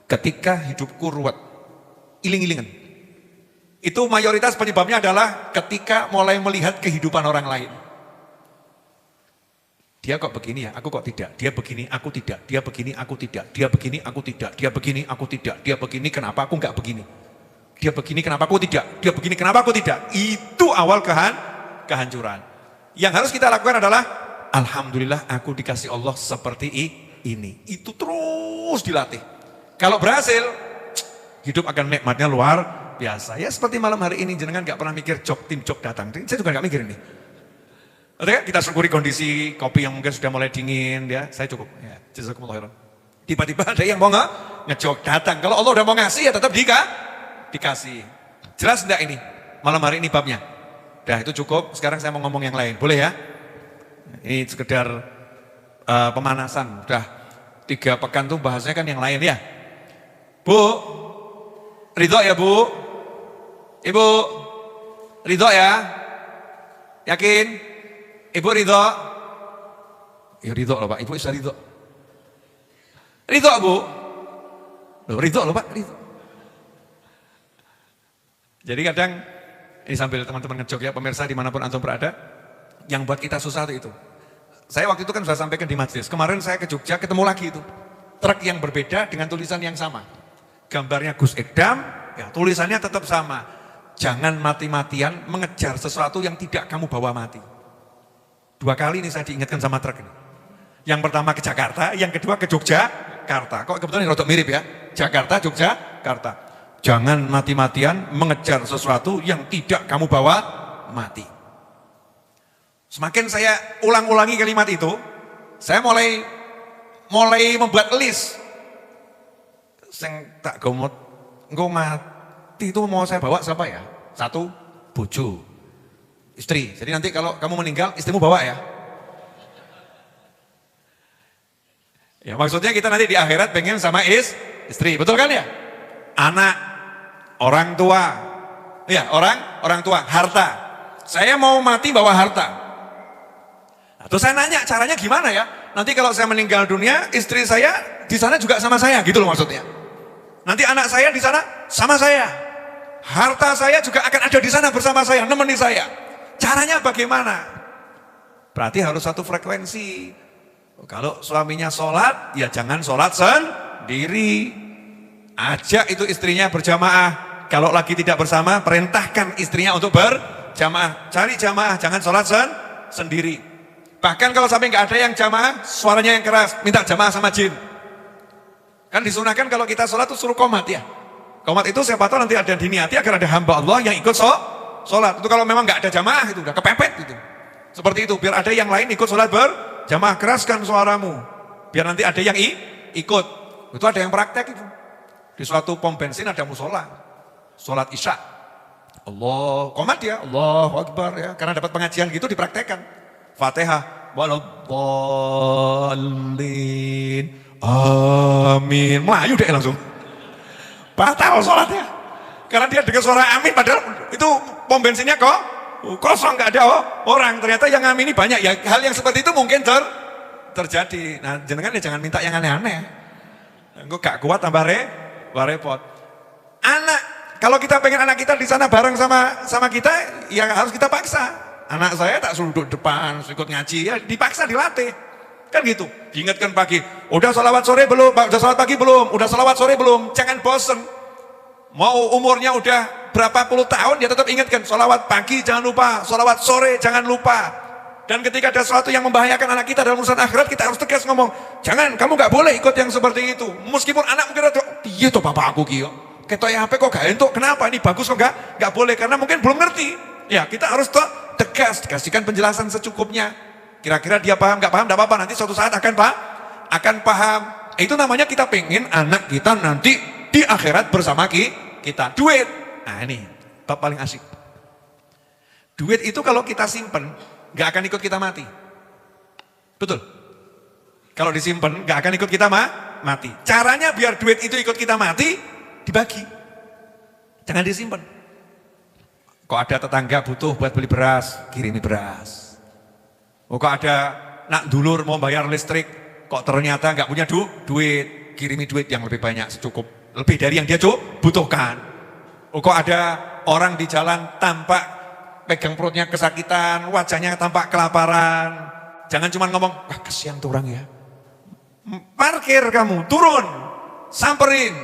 ketika hidupku ruwet, iling-ilingan, itu mayoritas penyebabnya adalah ketika mulai melihat kehidupan orang lain. Dia kok begini ya, aku kok tidak. Dia begini, aku tidak. Dia begini, aku tidak. Dia begini, aku tidak. Dia begini, aku tidak. Dia begini, kenapa aku nggak begini? Dia begini, kenapa aku tidak? Dia begini, kenapa aku tidak? Itu awal kehancuran. Yang harus kita lakukan adalah, Alhamdulillah aku dikasih Allah seperti ini. Itu terus dilatih. Kalau berhasil, hidup akan nikmatnya luar biasa. Ya seperti malam hari ini, jenengan gak pernah mikir tim jok datang. Saya juga gak mikir ini. Oke, kita syukuri kondisi kopi yang mungkin sudah mulai dingin. Ya, saya cukup. Ya, jazakumullah khairan. Tiba-tiba ada yang mau ngejok datang. Kalau Allah udah mau ngasih ya tetap dikasih. Jelas enggak ini? Malam hari ini babnya. Dah itu cukup. Sekarang saya mau ngomong yang lain. Boleh ya? Ini sekedar pemanasan, udah 3 pekan tuh bahasanya kan yang lain ya. Bu, ridho ya Bu? Ibu, ridho ya? Yakin? Ibu ridho? Ya ridho loh Pak, Ibu bisa ridho. Ridho Bu? Ridho loh Pak, ridho. Jadi kadang, ini sambil teman-teman ngejok ya, pemirsa dimanapun antum berada, yang buat kita susah itu. Saya waktu itu kan sudah sampaikan di majelis. Kemarin saya ke Jogja ketemu lagi itu. Truk yang berbeda dengan tulisan yang sama. Gambarnya Gus Ekdam, ya tulisannya tetap sama. Jangan mati-matian mengejar sesuatu yang tidak kamu bawa mati. 2 kali ini saya diingatkan sama truk ini. Yang pertama ke Jakarta, yang kedua ke Yogyakarta. Kok kebetulan ini rodok mirip ya. Jakarta, Yogyakarta. Jangan mati-matian mengejar sesuatu yang tidak kamu bawa mati. Semakin saya ulang-ulangi kalimat itu, saya mulai membuat list. Sing tak gomot, engko mati itu mau saya bawa siapa ya? 1, bojo, istri. Jadi nanti kalau kamu meninggal, istrimu bawa ya. Ya maksudnya kita nanti di akhirat pengen sama istri, betul kan ya? Anak, orang tua, ya orang tua, harta. Saya mau mati bawa harta. Terus saya nanya caranya gimana ya? Nanti kalau saya meninggal dunia, istri saya di sana juga sama saya, gitu loh maksudnya. Nanti anak saya di sana sama saya. Harta saya juga akan ada di sana bersama saya, nemeni saya. Caranya bagaimana? Berarti harus satu frekuensi. Kalau suaminya sholat, ya jangan sholat sendiri. Ajak itu istrinya berjamaah. Kalau lagi tidak bersama, perintahkan istrinya untuk berjamaah. Cari jamaah, jangan sholat sendiri. Bahkan kalau sampai nggak ada yang jamaah, suaranya yang keras, minta jamaah sama jin. Kan disunahkan kalau kita sholat itu suruh qomat ya. Qomat itu siapa tahu nanti ada diniati agar ada hamba Allah yang ikut sholat. Itu kalau memang nggak ada jamaah itu udah kepepet gitu. Seperti itu, biar ada yang lain ikut sholat berjamaah, keraskan suaramu. Biar nanti ada yang ikut. Itu ada yang praktek itu. Di suatu pom bensin ada musola, sholat isya. Allah, qomat ya, Allahu Akbar ya. Karena dapat pengajian gitu dipraktekkan. Fatihah, waladdallin, amin, melayu deh langsung, batal sholatnya, karena dia dengar suara amin, padahal itu pom bensinnya kosong, nggak ada orang, ternyata yang amini banyak, ya hal yang seperti itu mungkin terjadi. Nah jenengan ya jangan minta yang aneh-aneh, gue gak kuat tambah repot. Anak, kalau kita pengen anak kita di sana bareng sama kita, ya harus kita paksa. Anak saya tak suruh duduk depan, ikut ngaji, ya dipaksa, dilatih. Kan gitu, diingatkan pagi, udah salawat sore belum, udah salawat pagi belum, udah salawat sore belum, jangan bosen. Mau umurnya udah berapa puluh tahun, dia tetap ingatkan, salawat pagi jangan lupa, salawat sore jangan lupa. Dan ketika ada sesuatu yang membahayakan anak kita dalam urusan akhirat, kita harus tegas ngomong, jangan, kamu gak boleh ikut yang seperti itu. Meskipun anak mungkin ada, iya toh bapak aku kio, ketok ya HP kok gak entuk, kenapa ini bagus kok gak boleh, karena mungkin belum ngerti. Ya kita harus tegas, dikasihkan penjelasan secukupnya. Kira-kira dia paham, gak paham, gak apa-apa, nanti suatu saat akan paham. Itu namanya kita pengen anak kita nanti di akhirat bersama kita. Duit, nah ini bab paling asik. Duit itu kalau kita simpen, gak akan ikut kita mati. Betul? Kalau disimpan gak akan ikut kita mati. Caranya biar duit itu ikut kita mati, dibagi. Jangan disimpan. Kok ada tetangga butuh buat beli beras, kirimi beras. Kok ada nak dulur mau bayar listrik, kok ternyata gak punya duit, kirimi duit yang lebih banyak, secukup, lebih dari yang dia butuhkan. Kok ada orang di jalan tampak pegang perutnya kesakitan, wajahnya tampak kelaparan. Jangan cuma ngomong, wah kasihan tuh orang ya. Parkir kamu, turun, samperin.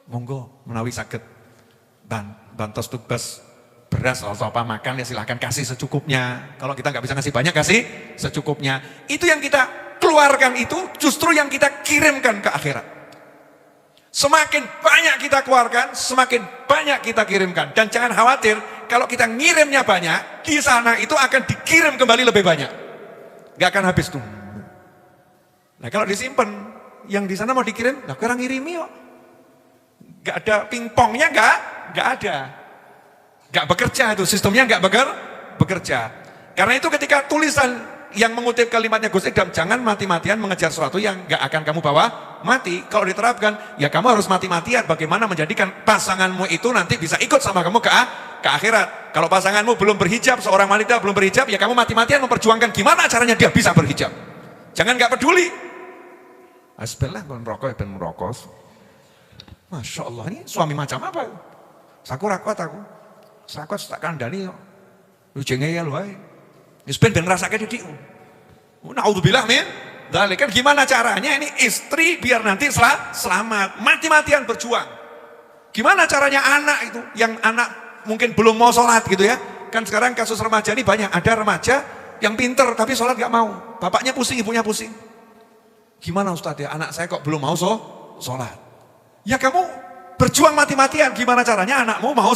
Monggo, menawi sakit bantos tugas beras atau apa makan ya silahkan kasih secukupnya. Kalau kita nggak bisa ngasih banyak, kasih secukupnya. Itu yang kita keluarkan, itu justru yang kita kirimkan ke akhirat. Semakin banyak kita keluarkan, semakin banyak kita kirimkan. Dan jangan khawatir, kalau kita ngirimnya banyak, di sana itu akan dikirim kembali lebih banyak. Gak akan habis tuh. Nah kalau disimpan, yang di sana mau dikirim, nah kurang ngirimi kok. Gak ada pingpongnya, gak ada. Gak bekerja itu, sistemnya gak bekerja. Karena itu ketika tulisan yang mengutip kalimatnya Gus Idam, jangan mati-matian mengejar sesuatu yang gak akan kamu bawa mati. Kalau diterapkan, ya kamu harus mati-matian bagaimana menjadikan pasanganmu itu nanti bisa ikut sama kamu ke akhirat. Kalau pasanganmu belum berhijab, seorang wanita belum berhijab, ya kamu mati-matian memperjuangkan gimana caranya dia bisa berhijab. Jangan gak peduli. Asbillah, ben merokok. Masya Allah, ini suami macam apa? Saku rakot aku. Sakot tak kandani. Lu jengnya ya lu aja. Ispen ben ngrasake didik. Naudzubillah min dzalik. Kan gimana caranya ini istri biar nanti selamat, mati-matian berjuang. Gimana caranya anak itu yang anak mungkin belum mau sholat gitu ya. Kan sekarang kasus remaja ini banyak, ada remaja yang pinter tapi sholat gak mau. Bapaknya pusing, ibunya pusing. Gimana Ustadz ya, anak saya kok belum mau sholat. Ya kamu berjuang mati-matian, gimana caranya anakmu mau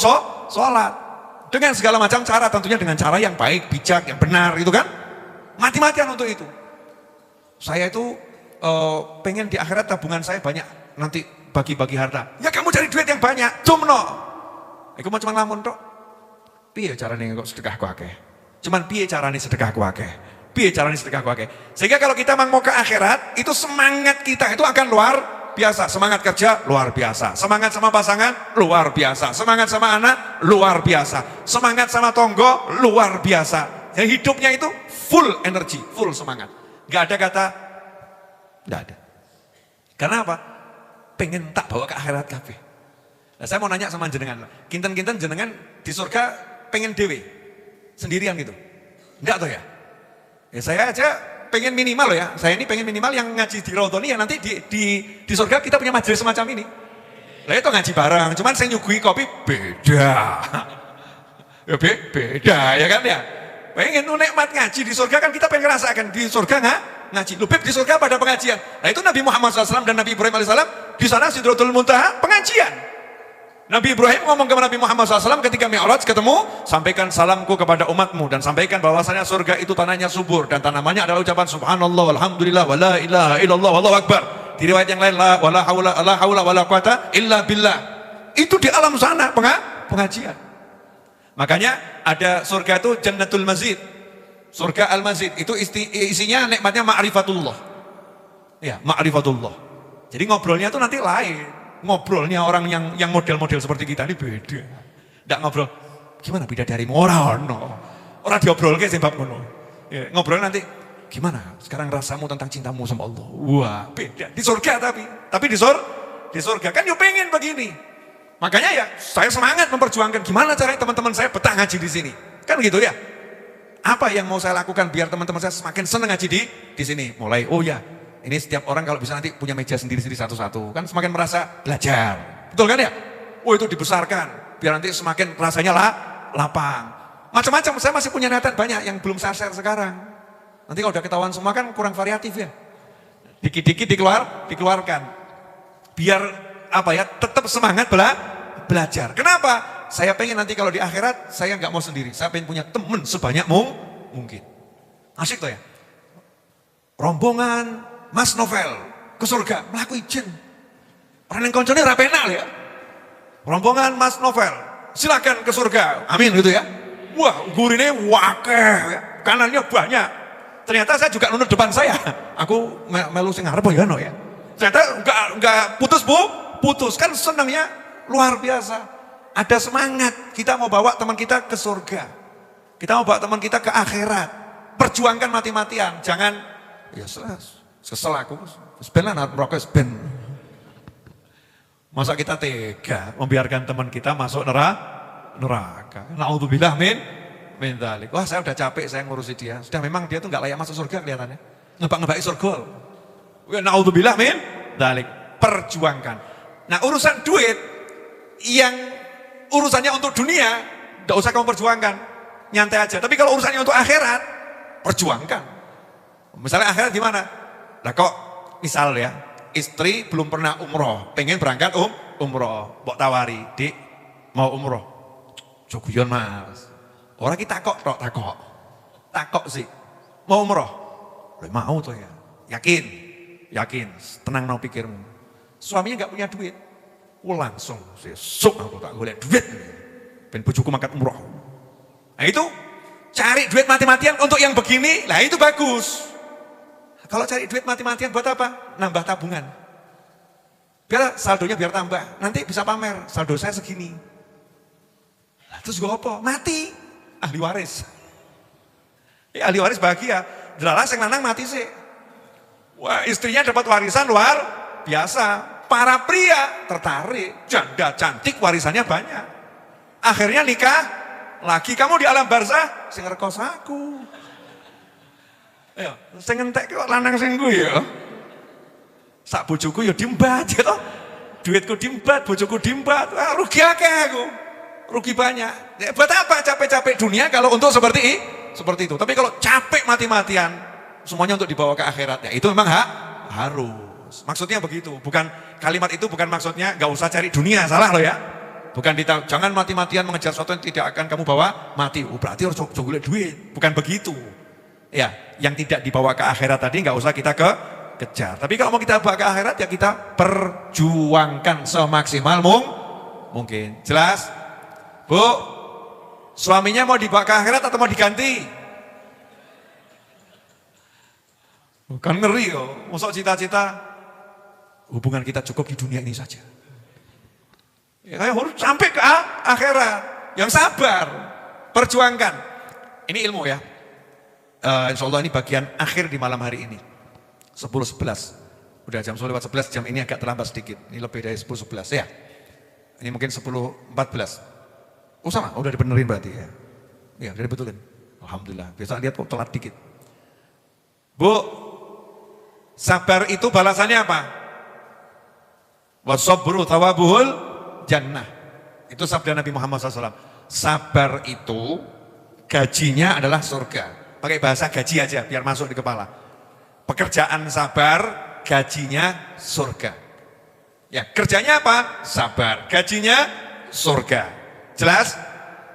sholat. Dengan segala macam cara, tentunya dengan cara yang baik, bijak, yang benar itu kan. Mati-matian untuk itu. Saya itu pengen di akhirat tabungan saya banyak, nanti bagi-bagi harta. Ya kamu cari duit yang banyak, cumno. Aku mau cuma lamun tok. Piye carane kok sedekah ku akeh? Cuman piye carane sedekah ku akeh? Piye carane sedekah ku akeh? Sehingga kalau kita mau ke akhirat, itu semangat kita itu akan luar biasa. Semangat kerja luar biasa, semangat sama pasangan luar biasa, semangat sama anak luar biasa, semangat sama tonggo luar biasa. Yang hidupnya itu full energi, full semangat. Gak ada kata gak ada. Karena apa? Pengen tak bawa ke akhirat kabeh. Nah, saya mau nanya sama jenengan, kinten-kinten jenengan di surga pengen dewe sendirian gitu? Enggak toh ya? Ya saya aja pengen minimal loh ya, saya ini pengen minimal yang ngaji di Raudhoni ya nanti di surga kita punya majelis semacam ini. Lah itu ngaji bareng, cuman saya nyuguhi kopi beda. Ya beda ya kan ya. Pengen nikmat ngaji di surga kan kita pengen ngerasakan di surga ngaji. Lu di surga pada pengajian. Nah itu Nabi Muhammad SAW dan Nabi Ibrahim AS di sana Sidratul Muntaha pengajian. Nabi Ibrahim ngomong kepada Nabi Muhammad SAW ketika Mi'raj ketemu, sampaikan salamku kepada umatmu dan sampaikan bahwasanya surga itu tanahnya subur dan tanamannya adalah ucapan subhanallah walhamdulillah wala ilaha illallah wallahu akbar. Di riwayat yang lain la haula wala quwata illa billah. Itu di alam sana pengajian. Makanya ada surga itu Jannatul Mazid. Surga Al-Mazid itu isinya nikmatnya ma'rifatullah. Ya, ma'rifatullah. Jadi ngobrolnya itu nanti lain. Ngobrolnya orang yang model-model seperti kita ini beda. Nggak ngobrol, gimana bidadarimu? Orang diobrol ke sebab ngono. Ya, ngobrol nanti, gimana sekarang rasamu tentang cintamu sama Allah? Wah, beda. Di surga tapi di surga kan yuk pengen begini. Makanya ya saya semangat memperjuangkan gimana caranya teman-teman saya betah ngaji di sini. Kan gitu ya. Apa yang mau saya lakukan biar teman-teman saya semakin senang ngaji di sini? Mulai, oh ya, ini setiap orang kalau bisa nanti punya meja sendiri-sendiri satu-satu, kan semakin merasa belajar. Betul kan ya? Oh itu dibesarkan, biar nanti semakin rasanya lapang. Macam-macam, saya masih punya niatan banyak yang belum saya share sekarang. Nanti kalau udah ketahuan semua kan kurang variatif ya. Dikit-dikit dikeluarkan. Biar apa ya, tetap semangat belajar. Kenapa? Saya pengen nanti kalau di akhirat, saya nggak mau sendiri. Saya pengen punya teman sebanyak mungkin. Asik tuh ya. Rombongan Mas Novel ke surga, melaku izin. Orang yang koncone rapenak ya. Rombongan Mas Novel, silakan ke surga. Amin gitu ya. Wah, gurine wakeh, ya. Kanannya banyak. Ternyata saya juga nunut depan saya. Aku melu sing ngarep ya no ya. Ternyata enggak putus kan senangnya luar biasa. Ada semangat, kita mau bawa teman kita ke surga. Kita mau bawa teman kita ke akhirat. Perjuangkan mati-matian, jangan ya sesel aku. Ben lah merokok ben. Masa kita tega membiarkan teman kita masuk neraka. Naudzubillah min dzalik. Wah, saya udah capek saya ngurusi dia. Sudah memang dia tuh enggak layak masuk surga kelihatannya. Ngebak-ngebaki surga. Naudzubillah min dzalik. Perjuangkan. Nah, urusan duit yang urusannya untuk dunia, tidak usah kamu perjuangkan, nyantai aja. Tapi kalau urusannya untuk akhirat, perjuangkan. Misalnya akhirat gimana? Nah kok misal ya, istri belum pernah umroh, pengen berangkat umroh, mbok tawari, dik mau umroh, joguyon mas. Orang kita takok sih, mau umroh, mau tuh ya, yakin, tenang no pikirmu. Suaminya nggak punya duit. Langsung sesuk aku tak golek duit ben bojoku mangkat umroh. Nah itu cari duit mati-matian untuk yang begini, lah itu bagus. Kalau cari duit mati-matian buat apa? Nambah tabungan. Biar saldonya biar tambah. Nanti bisa pamer, saldo saya segini. Nah, terus gue apa? Mati. Ahli waris. Ahli waris bahagia. Jelalah sing lanang mati sih. Wah, istrinya dapat warisan luar biasa. Para pria tertarik, janda cantik warisannya banyak. Akhirnya nikah lagi, kamu di alam barzah sing rekos aku. Ya, sing entek kok lanang sing kuwi ya. Sak bojoku ya diembat gitu. Duitku diembat, bojoku diembat. Ah, rugi akeh aku. Rugi banyak. Ya, buat apa capek-capek dunia kalau untuk seperti itu. Tapi kalau capek mati-matian semuanya untuk dibawa ke akhirat, ya itu memang harus. Maksudnya begitu, kalimat itu bukan maksudnya gak usah cari dunia, salah loh ya. Bukan jangan mati-matian mengejar sesuatu yang tidak akan kamu bawa mati. Berarti harus golek duit, bukan begitu. Ya, yang tidak dibawa ke akhirat tadi gak usah kita kejar. Tapi kalau mau kita bawa ke akhirat ya kita perjuangkan semaksimal mungkin. Jelas? Bu, suaminya mau dibawa ke akhirat atau mau diganti? Bukan ngeri kok, masuk cita-cita hubungan kita cukup di dunia ini saja. Ya, harus sampai ke akhirat. Yang sabar, perjuangkan. Ini ilmu ya. Insya Allah ini bagian akhir di malam hari ini. 10.11. Udah jam 10.11, jam ini agak terlambat sedikit. Ini lebih dari 10.11 ya. Ini mungkin 10.14. Oh sama, udah dibenerin berarti ya. Ya, udah dibetulin. Alhamdulillah. Biasa lihat kok telat dikit. Bu, sabar itu balasannya apa? Wasabru thawabuhul jannah. Itu sabda Nabi Muhammad SAW. Sabar itu gajinya adalah surga. Pakai bahasa gaji aja biar masuk di kepala. Pekerjaan sabar, gajinya surga. Ya, kerjanya apa? Sabar. Gajinya surga. Jelas?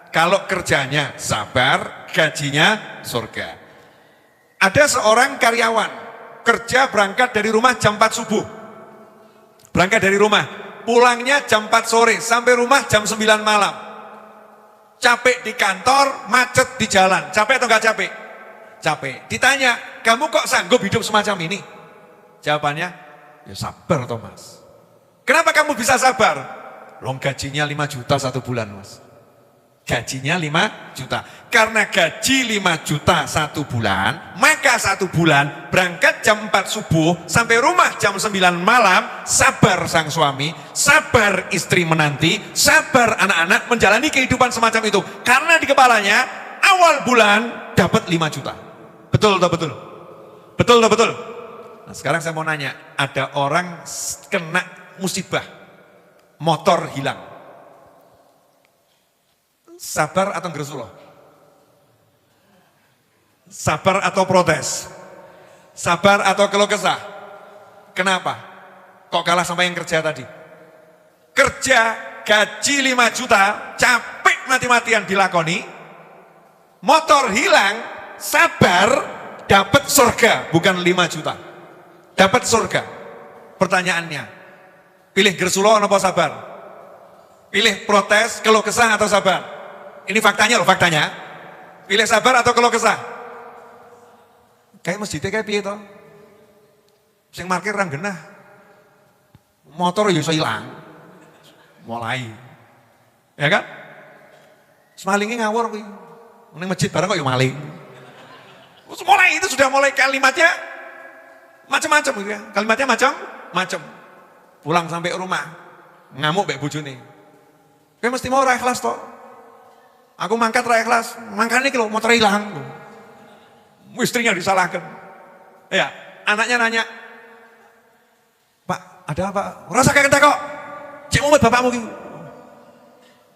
Kalau kerjanya sabar, gajinya surga. Ada seorang karyawan kerja berangkat dari rumah jam 4 subuh. Berangkat dari rumah, pulangnya jam 4 sore, sampai rumah jam 9 malam. Capek di kantor, macet di jalan. Capek atau enggak capek? Capek. Ditanya, kamu kok sanggup hidup semacam ini? Jawabannya, ya sabar Thomas. Kenapa kamu bisa sabar? Long gajinya 5 juta 1 bulan mas. Gajinya 5 juta. Karena gaji 5 juta 1 bulan, maka 1 bulan berangkat jam 4 subuh sampai rumah jam 9 malam, sabar sang suami, sabar istri menanti, sabar anak-anak menjalani kehidupan semacam itu. Karena di kepalanya awal bulan dapat 5 juta. Betul atau betul? Betul atau betul? Nah, sekarang saya mau nanya, ada orang kena musibah, motor hilang. Sabar atau Gresula? Sabar atau protes? Sabar atau keluh kesah? Kenapa? Kok kalah sama yang kerja tadi? Kerja, gaji 5 juta, capek mati-matian dilakoni, motor hilang, sabar, dapat surga, bukan 5 juta. Dapat surga. Pertanyaannya, pilih Gresula atau sabar? Pilih protes, keluh kesah atau sabar? Ini faktanya loh, faktanya. Pilih sabar atau keluh kesah? Kayak masjidnya kayak piye toh? Sing parkir orang genah. Motor ya iso ilang. Mulai. Ya kan? Semalingnya ngawur kuwi. Ning masjid bareng kok ya maling. Mulai itu sudah mulai kalimatnya macam-macam gitu ya. Kalimatnya macam-macam. Pulang sampai rumah ngamuk mbek bojone. Kowe mesti mau ra ikhlas toh. Aku mangkat ra ikhlas. Mangkane iki lho motor ilang. Istrinya disalahkan. Ya, anaknya nanya, "Pak, ada apa? Rasa kayak kok? Cik Muhammad bapakmu gitu."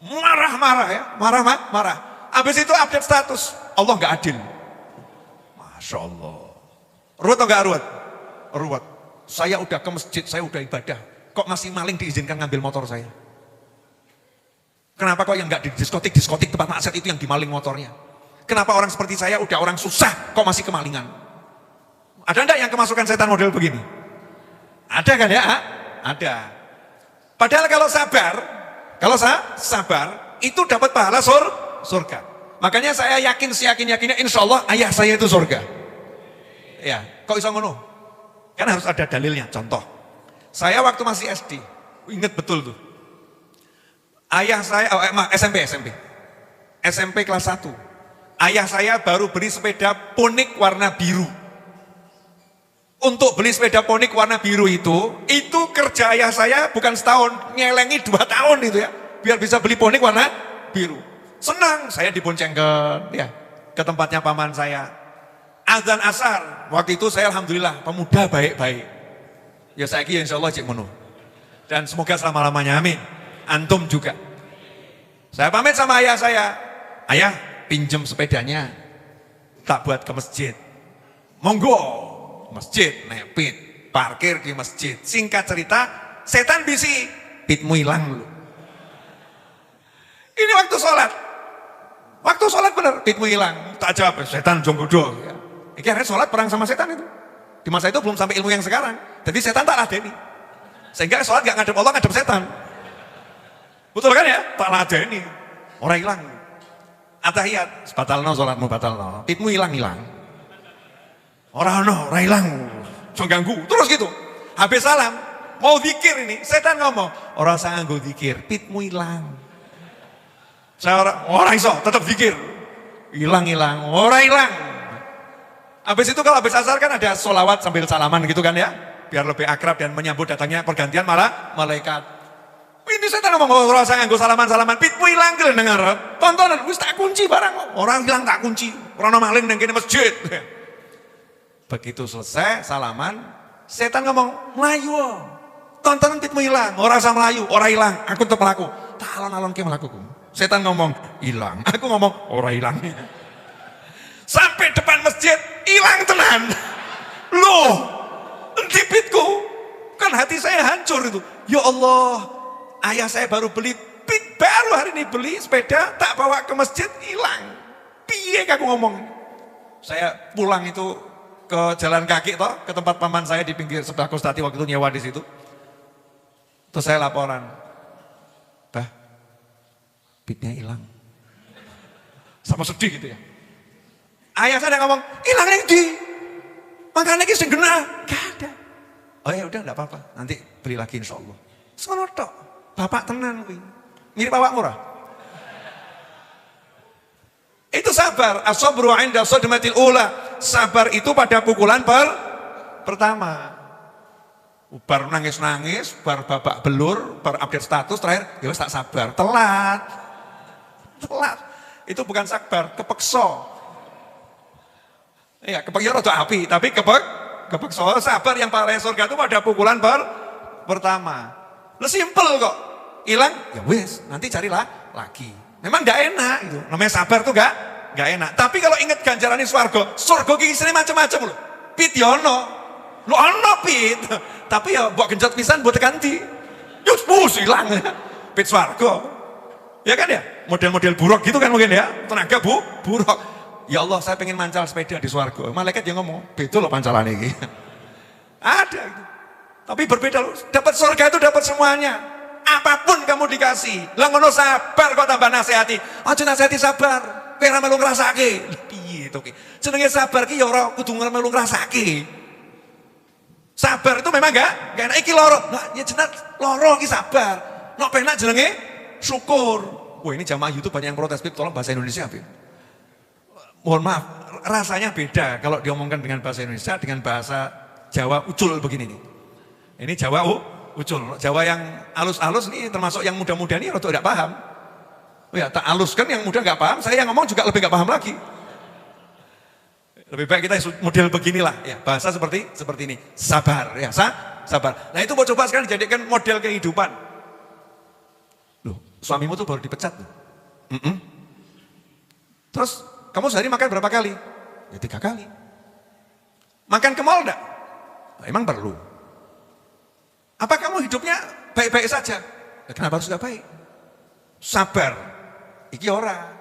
Marah-marah ya, marah. Habis itu update status, Allah nggak adil. Masya Allah. Ruwet atau nggak ruwet? Ruwet. Saya udah ke masjid, saya udah ibadah. Kok masih maling diizinkan ngambil motor saya? Kenapa kok yang nggak di diskotik tempat maksiat itu yang dimaling motornya? Kenapa orang seperti saya udah orang susah kok masih kemalingan? Ada enggak yang kemasukan setan model begini? Ada kan ya? Ada. Padahal kalau sabar itu dapat pahala surga. Makanya saya yakin seyakin-yakinnya insya Allah ayah saya itu surga. Ya, kok iso ngono? Kan harus ada dalilnya. Contoh, saya waktu masih SD, ingat betul tuh. Ayah saya, SMP kelas 1. Ayah saya baru beli sepeda ponik warna biru. Untuk beli sepeda ponik warna biru itu kerja ayah saya bukan setahun, nyelengi 2 tahun itu ya, biar bisa beli ponik warna biru. Senang, saya diboncengkan ya ke tempatnya paman saya. Azan asar, waktu itu saya alhamdulillah pemuda baik-baik. Ya saya kira insya Allah cik menu. Dan semoga selama-lamanya, amin. Antum juga. Saya pamit sama ayah saya. Ayah, pinjem sepedanya, tak buat ke masjid. Monggo, masjid, nepit, parkir di masjid. Singkat cerita, setan bisi, pitmu hilang lu. Ini waktu sholat bener, pitmu hilang. Tak jawab, setan jonggodo. Ini akhirnya sholat perang sama setan itu. Di masa itu belum sampai ilmu yang sekarang. Jadi setan tak ladeni. Sehingga sholat gak ngadep Allah, ngadep setan. Betul kan ya? Tak ladeni. Orang hilang. Atahiyat, batalno sholatmu batalno. Pitmu hilang. Orang hilang. Jangan ganggu. Terus gitu. Habis salam, mau zikir ini, setan ngomong, orang saya nganggo zikir, pitmu hilang. Saya orang iso, tetap zikir. Hilang, orang hilang. Habis itu kalau habis asar kan ada sholawat sambil salaman gitu kan ya. Biar lebih akrab dan menyambut datangnya pergantian malah malaikat. Ini setan ngomong, orang saya nganggo salaman, pitmu hilang gitu dengar. Tontonan, wis tak kunci barang. Orang hilang tak kunci. Orang maling nang kene masjid. Begitu selesai salaman, setan ngomong, "Melayu. Tontonan pitmu hilang, orang usah melayu, orang hilang, aku tetap melaku." Tak alon-alon ke melakuku. Setan ngomong, "Hilang." Aku ngomong, "Orang hilang." Sampai depan masjid, hilang tenan. Loh, di pitku. Kan hati saya hancur itu. Ya Allah, ayah saya baru beli pit, baru hari ini beli sepeda, tak bawa ke masjid, hilang. Piye aku ngomong. Saya pulang itu ke jalan kaki toh, ke tempat paman saya di pinggir sebelah Kostati waktu itu nyewa di situ. Terus saya laporan, "Bah, pitnya hilang." Sama sedih gitu ya. Ayah saya ngomong, "Hilang yang di, makanya lagi sing genah." Gak ada. Oh ya udah, enggak apa-apa, nanti beli lagi insya Allah. Sono tok, bapak tenan kuwi. Mirip bapak murah. Itu sabar. As-sabru 'inda sadmatil ula. Sabar itu pada pukulan pertama. Bar nangis-nangis, bar babak belur, bar update status terakhir, ya wis tak sabar. Telat. Itu bukan sabar, kepeksa. Iya, kepeksa rada api, tapi kepeksa. Sabar yang para surga itu pada pukulan pertama. Lah simpel kok. Hilang, ya wes, nanti carilah lagi. Memang gak enak itu. Namanya sabar tuh gak enak. Tapi kalau ingat ganjaran di surga ki isine macam-macam loh. Pit ya ono. Lo ono pit. Tapi ya buat genjot pisan buat ganti. Yus hilang. Pit surga. Ya kan ya? Model-model buruk gitu kan mungkin ya. Tenaga buruk. Ya Allah, saya pengen mancal sepeda di surga. Malaikat yang ngomong, betul loh pancalan ini. Ada itu. Tapi berbeda loh. Dapat surga itu dapat semuanya. Apapun kamu dikasih. Lah ngono sabar kok tambah nasihati. Aja nasihati sabar. Kowe ora melu ngrasake. Piye to ki? Jenenge sabar ki ya ora kudu melu ngrasake. Sabar itu memang gak enak iki loro. Nah, ya jenat loro ki sabar. Nek penak jenenge syukur. Wah, ini jamaah YouTube banyak yang protes, Bib, tolong bahasa Indonesia, Bib. Mohon maaf, rasanya beda kalau diomongkan dengan bahasa Indonesia dengan bahasa Jawa ucul begini nih. Ini Jawa ucul. Jawa yang alus-alus nih termasuk yang muda-muda nih rada tidak paham. Oh ya, tak aluskan yang muda nggak paham, saya yang ngomong juga lebih nggak paham lagi. Lebih baik kita model beginilah ya, bahasa seperti ini. Sabar ya, sabar. Nah, itu mau coba sekarang dijadikan model kehidupan. Loh, suamimu tuh baru dipecat loh. Terus kamu sehari makan berapa kali? Ya 3 kali. Makan ke mall enggak? Nah, emang perlu. Apa kamu hidupnya baik-baik saja? Ya, kenapa harus gak baik? Sabar. Iki ora.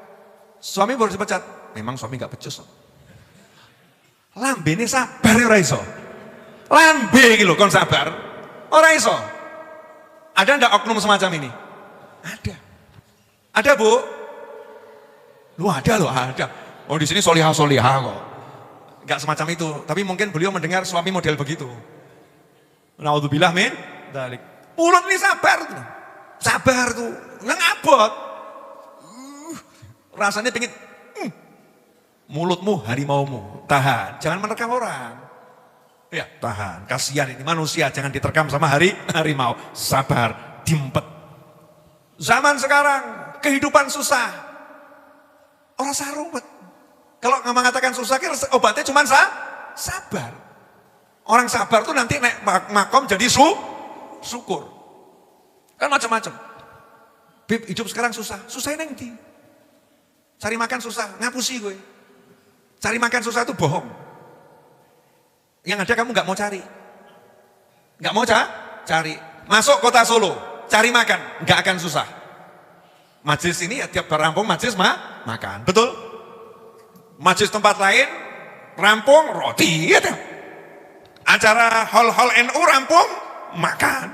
Suami baru dipecat. Memang suami gak becus. Lambe ini sabar ora iso. Lambe iki lho kon sabar. Ora iso. Ada ndak oknum semacam ini? Ada. Ada, Bu? Lu ada loh, ada. Oh, di sini solihah kok. Enggak semacam itu, tapi mungkin beliau mendengar suami model begitu. Naudzubillah min dzalik. Mulut ini sabar tuh. Sabar tuh. Nang abot. Rasanya pengen mulutmu harimaumu, tahan, jangan menerkam orang. Ya, tahan. Kasihan ini manusia, jangan diterkam sama harimau. Sabar, dimpet. Zaman sekarang kehidupan susah. Orang sarumet. Kalau nggak mengatakan susah, obatnya cuma sabar. Orang sabar tuh nanti naik makom jadi syukur. Kan macam-macam. Bib, hidup sekarang susah. Susahnya nanti. Cari makan susah, ngapusi gue. Cari makan susah itu bohong. Yang ada kamu nggak mau cari. Nggak mau cari. Masuk kota Solo, cari makan, nggak akan susah. Majlis ini ya tiap rampung majlis makan, betul? Majlis tempat lain rampung roti, ya. Acara hall NU rampung makan.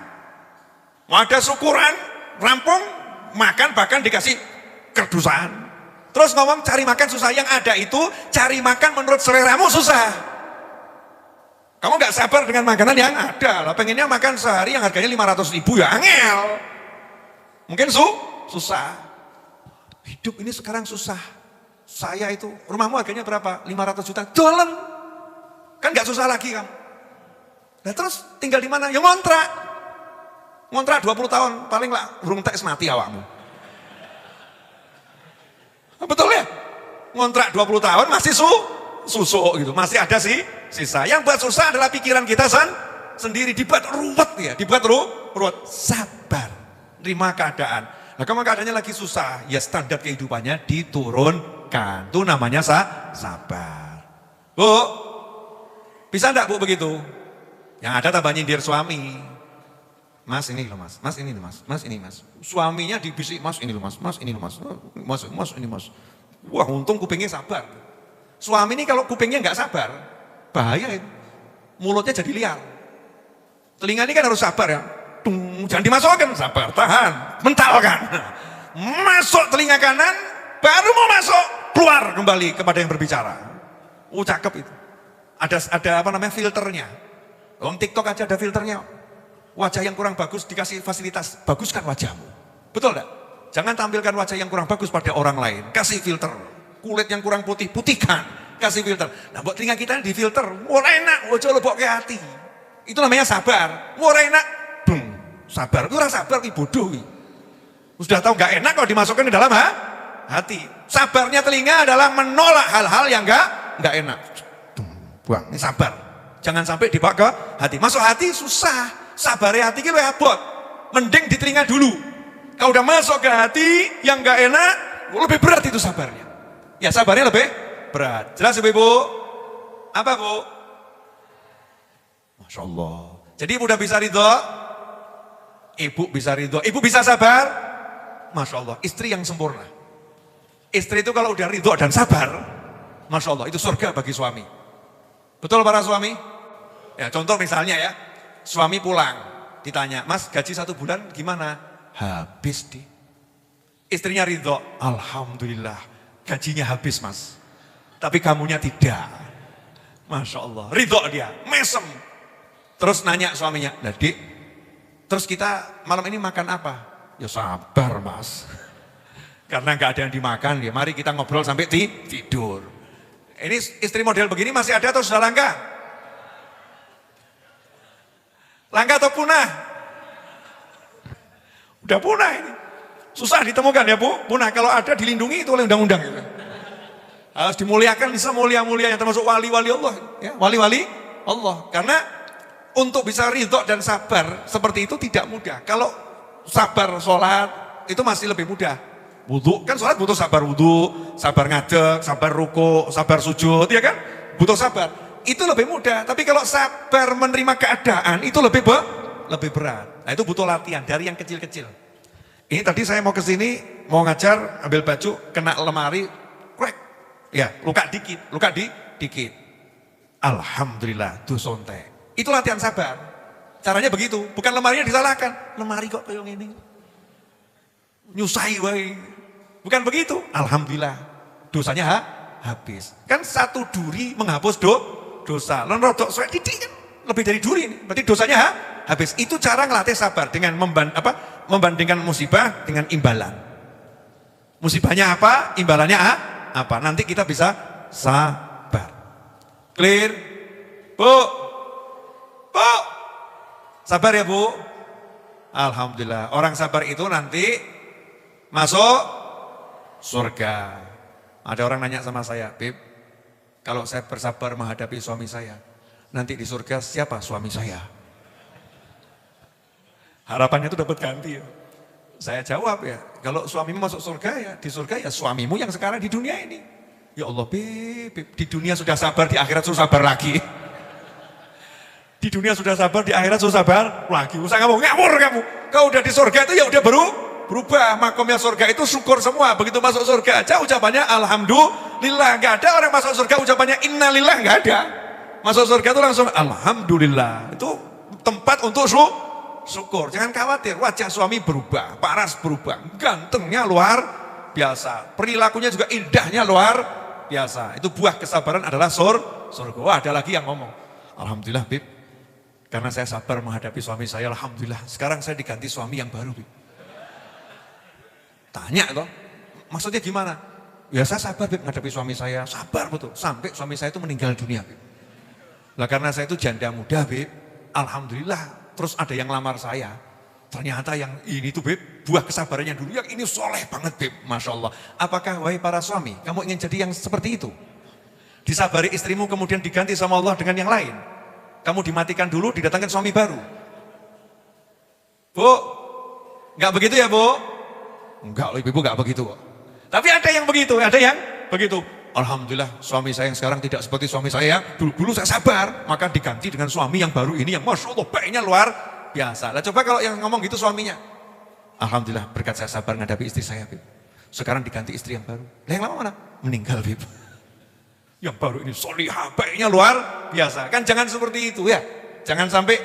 Mau ada syukuran rampung makan, bahkan dikasih kerdusan. Terus ngomong cari makan susah, yang ada itu cari makan menurut seleramu susah. Kamu gak sabar dengan makanan yang ada lah, pengennya makan sehari yang harganya 500.000 ya angel. Mungkin susah. Hidup ini sekarang susah. Saya itu, rumahmu harganya berapa? 500 juta, dolen. Kan gak susah lagi kamu. Nah terus tinggal di mana? Ya ngontrak. Ngontrak 20 tahun, paling lah urung tes mati awakmu. Betul ya? Ngontrak 20 tahun masih susuk gitu, masih ada sisa. Yang buat susah adalah pikiran kita sendiri, dibuat ruwet ya, dibuat ruwet. Sabar, terima keadaan. Nah, kalau keadaannya lagi susah, ya standar kehidupannya diturunkan. Itu namanya sabar. Bu, bisa enggak Bu begitu? Yang ada tambah nyindir suami. Mas ini loh mas, mas ini loh mas, mas ini mas. Suaminya dibisik, mas ini loh mas, mas ini loh mas, mas ini mas. Wah untung kupingnya sabar. Suami ini kalau kupingnya nggak sabar, bahaya itu. Mulutnya jadi liar. Telinga ini kan harus sabar ya. Jangan dimasukkan, sabar, tahan, mentalkan. Masuk telinga kanan, baru mau masuk, keluar kembali kepada yang berbicara. Cakep itu. Ada apa namanya filternya. Orang TikTok aja ada filternya. Wajah yang kurang bagus dikasih fasilitas, baguskan wajahmu. Betul enggak? Jangan tampilkan wajah yang kurang bagus pada orang lain. Kasih filter. Kulit yang kurang putih, putihkan. Kasih filter. Nah buat telinga kita di filter. Wah enak, wajah lebok ke hati. Itu namanya sabar. Wah enak. Sabar. Itu orang sabar, bodoh. Sudah tahu enggak enak kalau dimasukkan ke dalam hati. Sabarnya telinga adalah menolak hal-hal yang enggak enak. Buang, ini sabar. Jangan sampai dibawa ke hati. Masuk hati susah. Sabarnya hati itu abot. Mending di telinga dulu. Kalau udah masuk ke hati yang enggak enak, lebih berat itu sabarnya. Ya sabarnya lebih berat. Jelas Ibu? Apa Bu? Masya Allah. Jadi ibu udah bisa ridho? Ibu bisa ridho. Ibu bisa sabar? Masya Allah. Istri yang sempurna. Istri itu kalau udah ridho dan sabar, Masya Allah, itu surga bagi suami. Betul para suami? Ya contoh misalnya ya, suami pulang, ditanya, Mas gaji 1 bulan gimana? Habis di. Istrinya ridho, Alhamdulillah, gajinya habis Mas. Tapi kamunya tidak. Masya Allah, ridho dia, mesem. Terus nanya suaminya, Dik, terus kita malam ini makan apa? Ya sabar Mas. Karena nggak ada yang dimakan, ya mari kita ngobrol sampai tidur. Ini istri model begini masih ada atau sudah langka? Langka atau punah? Udah punah ini. Susah ditemukan ya Bu, punah. Kalau ada dilindungi itu oleh undang-undang. Gitu. Harus dimuliakan, semulia-mulia yang termasuk wali-wali Allah. Ya, wali-wali Allah. Karena untuk bisa ridho dan sabar seperti itu tidak mudah. Kalau sabar sholat itu masih lebih mudah. Wudhu, kan sholat butuh sabar wudhu, sabar ngadeg, sabar ruku, sabar sujud, ya kan? Butuh sabar. Itu lebih mudah, tapi kalau sabar menerima keadaan itu lebih berat. Nah itu butuh latihan dari yang kecil-kecil. Ini tadi saya mau ke sini, mau ngajar, ambil baju, kena lemari, krek. Ya, luka dikit. Alhamdulillah, dusonte. Itu latihan sabar. Caranya begitu, bukan lemarinya disalahkan. Lemari kok kayak gini. Nyusahi wae. Bukan begitu. Alhamdulillah. Dosanya habis. Kan 1 duri menghapus dosa. Lan rodok suwek titik kan lebih dari duri ini. Berarti dosanya habis. Itu cara ngelatih sabar dengan membandingkan musibah dengan imbalan. Musibahnya apa? Imbalannya apa? Nanti kita bisa sabar. Clear? Bu. Sabar ya Bu. Alhamdulillah. Orang sabar itu nanti masuk surga. Ada orang nanya sama saya, Bib, kalau saya bersabar menghadapi suami saya, nanti di surga siapa suami saya? Harapannya itu dapat ganti ya. Saya jawab ya, kalau suamimu masuk surga ya, di surga ya suamimu yang sekarang di dunia ini. Ya Allah Bib, di dunia sudah sabar, di akhirat sudah sabar lagi. Di dunia sudah sabar, di akhirat sudah sabar lagi. Usah ngomong ngawur kamu. Kau udah di surga itu ya udah berubah. Makomnya surga itu syukur semua. Begitu masuk surga aja ucapannya Alhamdulillah. Gak ada orang masuk surga ucapannya Innalillah, gak ada. Masuk surga itu langsung Alhamdulillah. Itu tempat untuk syukur. Jangan khawatir, wajah suami berubah, paras berubah, gantengnya luar biasa, perilakunya juga indahnya luar biasa. Itu buah kesabaran adalah surga. Wah, ada lagi yang ngomong, Alhamdulillah Bib, karena saya sabar menghadapi suami saya, Alhamdulillah sekarang saya diganti suami yang baru Bib. Tanya toh, maksudnya gimana? Ya saya sabar Bib menghadapi suami saya, sabar betul, sampai suami saya itu meninggal dunia Bib. Nah karena saya itu janda muda Bib, Alhamdulillah terus ada yang lamar saya. Ternyata yang ini tuh Bib, buah kesabarannya dulu, yang ini soleh banget Bib, Masya Allah. Apakah wahai para suami, kamu ingin jadi yang seperti itu? Disabari istrimu kemudian diganti sama Allah dengan yang lain. Kamu dimatikan dulu, didatangkan suami baru. Bu, enggak begitu ya Bu? Enggak, ibu enggak begitu. Tapi ada yang begitu, ada yang begitu. Alhamdulillah suami saya yang sekarang tidak seperti suami saya. Dulu saya sabar, maka diganti dengan suami yang baru ini yang Masya Allah baiknya luar biasa. Nah coba kalau yang ngomong gitu suaminya, Alhamdulillah berkat saya sabar menghadapi istri saya Bib. Sekarang diganti istri yang baru. Nah yang lama mana? Meninggal Bib. Yang baru ini solihah baiknya luar biasa. Kan jangan seperti itu ya. Jangan sampai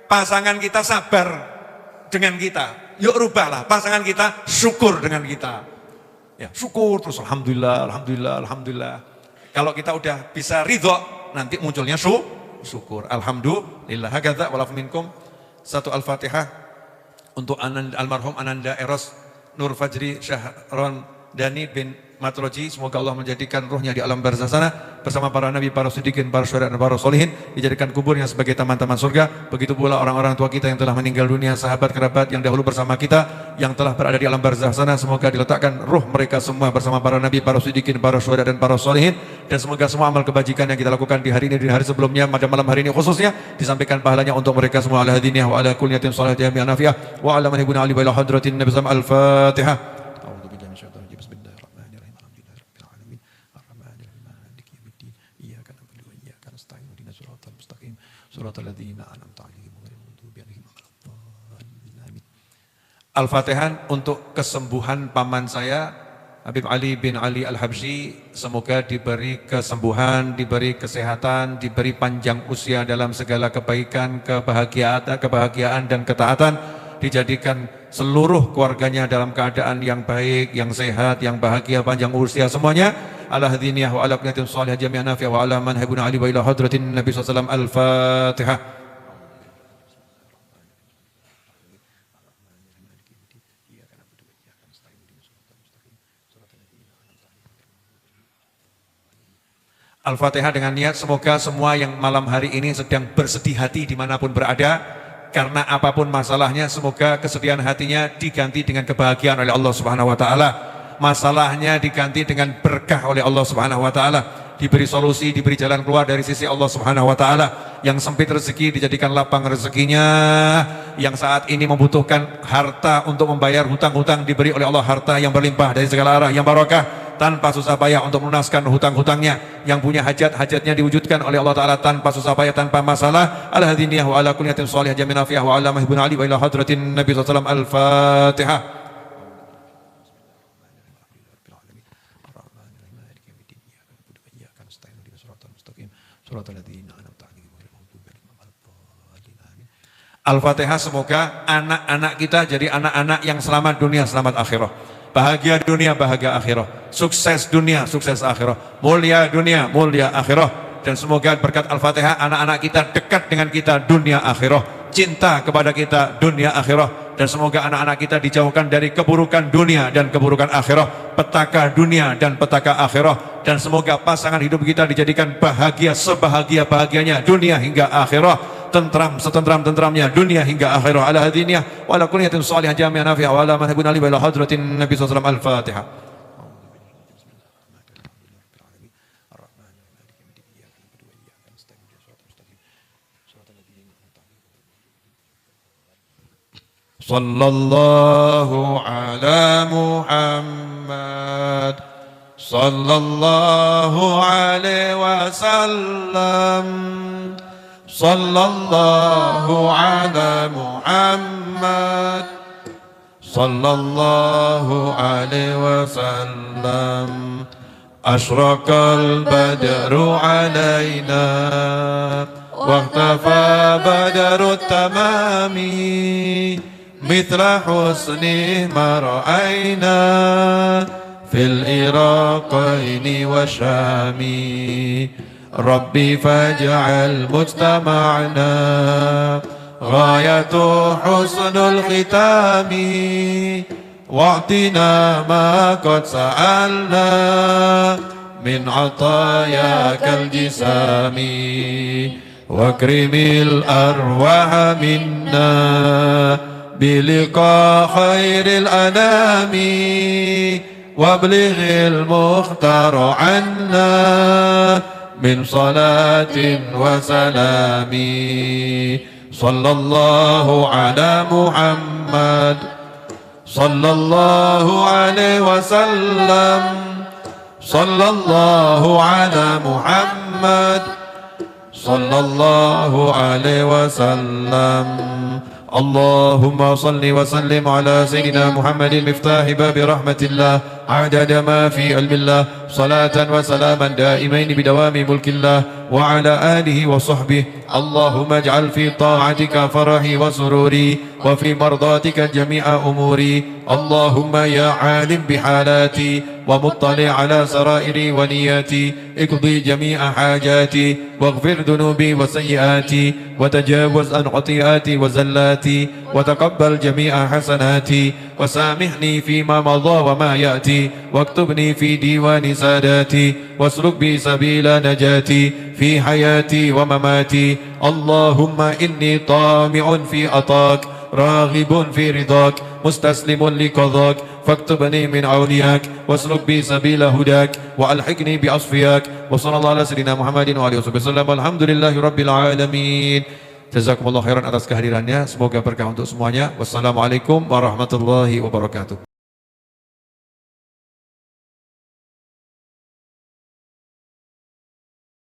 pasangan kita sabar dengan kita. Yuk rubahlah pasangan kita syukur dengan kita. Ya, syukur terus Alhamdulillah, Alhamdulillah, Alhamdulillah. Kalau kita udah bisa ridho, nanti munculnya syukur. Alhamdulillah. Hakadha walafu minkum. Satu Al-Fatihah untuk almarhum Ananda Eros Nur Fajri Syahron Dani bin Matroji, semoga Allah menjadikan ruhnya di alam barzah sana bersama para nabi, para siddiqin, para syuhada dan para solihin, dijadikan kuburnya sebagai taman-taman surga. Begitu pula orang-orang tua kita yang telah meninggal dunia, sahabat kerabat yang dahulu bersama kita yang telah berada di alam barzah sana, semoga diletakkan ruh mereka semua bersama para nabi, para siddiqin, para syuhada dan para solihin, dan semoga semua amal kebajikan yang kita lakukan di hari ini, di hari sebelumnya, pada malam hari ini khususnya, disampaikan pahalanya untuk mereka semua. Ala hadiniyah wa ala kulliyatin salatiha bi anafiah wa ala man ibn ali wa ila hadratin nabi sallallahu al-fatihah. Al-Fatihah untuk kesembuhan paman saya Habib Ali bin Ali Al-Habsyi, semoga diberi kesembuhan, diberi kesehatan, diberi panjang usia dalam segala kebaikan, kebahagiaan dan ketaatan, dijadikan seluruh keluarganya dalam keadaan yang baik, yang sehat, yang bahagia, panjang usia semuanya. Ala hadiniyah wa ala kuliyatin salihah jami'an nafi'ah wa ala man habibuna ali wa ila hadratin Nabi SAW. Al-Fatihah. Al-Fatihah dengan niat semoga semua yang malam hari ini sedang bersedih hati dimanapun berada, karena apapun masalahnya, semoga kesedihan hatinya diganti dengan kebahagiaan oleh Allah Subhanahu wa taala. Masalahnya diganti dengan berkah oleh Allah Subhanahu wa taala. Diberi solusi, diberi jalan keluar dari sisi Allah Subhanahu wa taala. Yang sempit rezeki dijadikan lapang rezekinya. Yang saat ini membutuhkan harta untuk membayar hutang-hutang, diberi oleh Allah harta yang berlimpah dari segala arah, yang barokah, tanpa susah payah untuk melunaskan hutang-hutangnya. Yang punya hajat-hajatnya diwujudkan oleh Allah Ta'ala tanpa susah payah, tanpa masalah. Ala hadiniyah wa ala kulliyatin salihah jami'an nafi'ah wa ala mahibun ali wa ila hadratin Nabi SAW. Al-Fatihah. Al-Fatihah, semoga anak-anak kita jadi anak-anak yang selamat dunia, selamat akhirah. Bahagia dunia, bahagia akhirah. Sukses dunia, sukses akhirah. Mulia dunia, mulia akhirah. Dan semoga berkat Al-Fatihah anak-anak kita dekat dengan kita dunia akhirah. Cinta kepada kita dunia akhirah. Dan semoga anak-anak kita dijauhkan dari keburukan dunia dan keburukan akhirah. Petaka dunia dan petaka akhirah. Dan semoga pasangan hidup kita dijadikan bahagia sebahagia-bahagianya dunia hingga akhirah. Tentram setentram-tentramnya dunia hingga akhirah. Ala hadiniyah wa ala kulliyatin salihah jami'an nafi'ah wa ala man habibun ali wa ila hadratin Nabi SAW. Al-Fatihah. Sallallahu ala Muhammad sallallahu alaihi wasallam. Sallallahu ala Muhammad sallallahu alaihi wasallam. Ashraqal badru alaina waqtafa badru tamami mithla husni ma ra'ayna fil iraqaini wa syami. Rabbi faj'al mujtama'na ghayatu husnul khitami wa'tina ma qad sa'alna min atayakal jisami wakrimil arwaha minna biliqa khairil anami wablighil mukhtar anna min salatin wa salami. Sallallahu ala Muhammad sallallahu alaihi wasallam. Sallallahu ala Muhammad sallallahu alaihi wasallam. Allahumma salli wa sallim ala Sayyidina Muhammadin miftahi babi rahmatillah adada ma fi ilmillah salatan wa salaman daimain bidawami mulkillah wa ala alihi wa sahbihi. Allahumma ij'al fi ta'atika farahi wa sururi wa fi mardatika jami'a umuri. Allahumma ya alim bihalati wa muttali ala sarairi wa niyati iqdi jami'a hajati waghfir dunubi wa sayyiati wa tajawaz an khati'ati wa zallati wa taqabbal jami'a hasanati wa samihni fima madha wa ma ya'ti حياتي واكتبني في ديوان ساداتي واسلك بي سبيل نجاتي في حياتي ومماتي. اللهم إني طامع في عطاك راغب في رضاك مستسلم لقضاك فاكتبني من أولياك واسلك بي سبيل هداك وألحقني بأصفياك. وصلى الله على سيدنا محمد وآله وسلم. Alhamdulillahi Rabbil Alamin. Jazakumullah khairan atas kehadirannya. Semoga berkah untuk semuanya. Wassalamualaikum warahmatullahi wabarakatuh.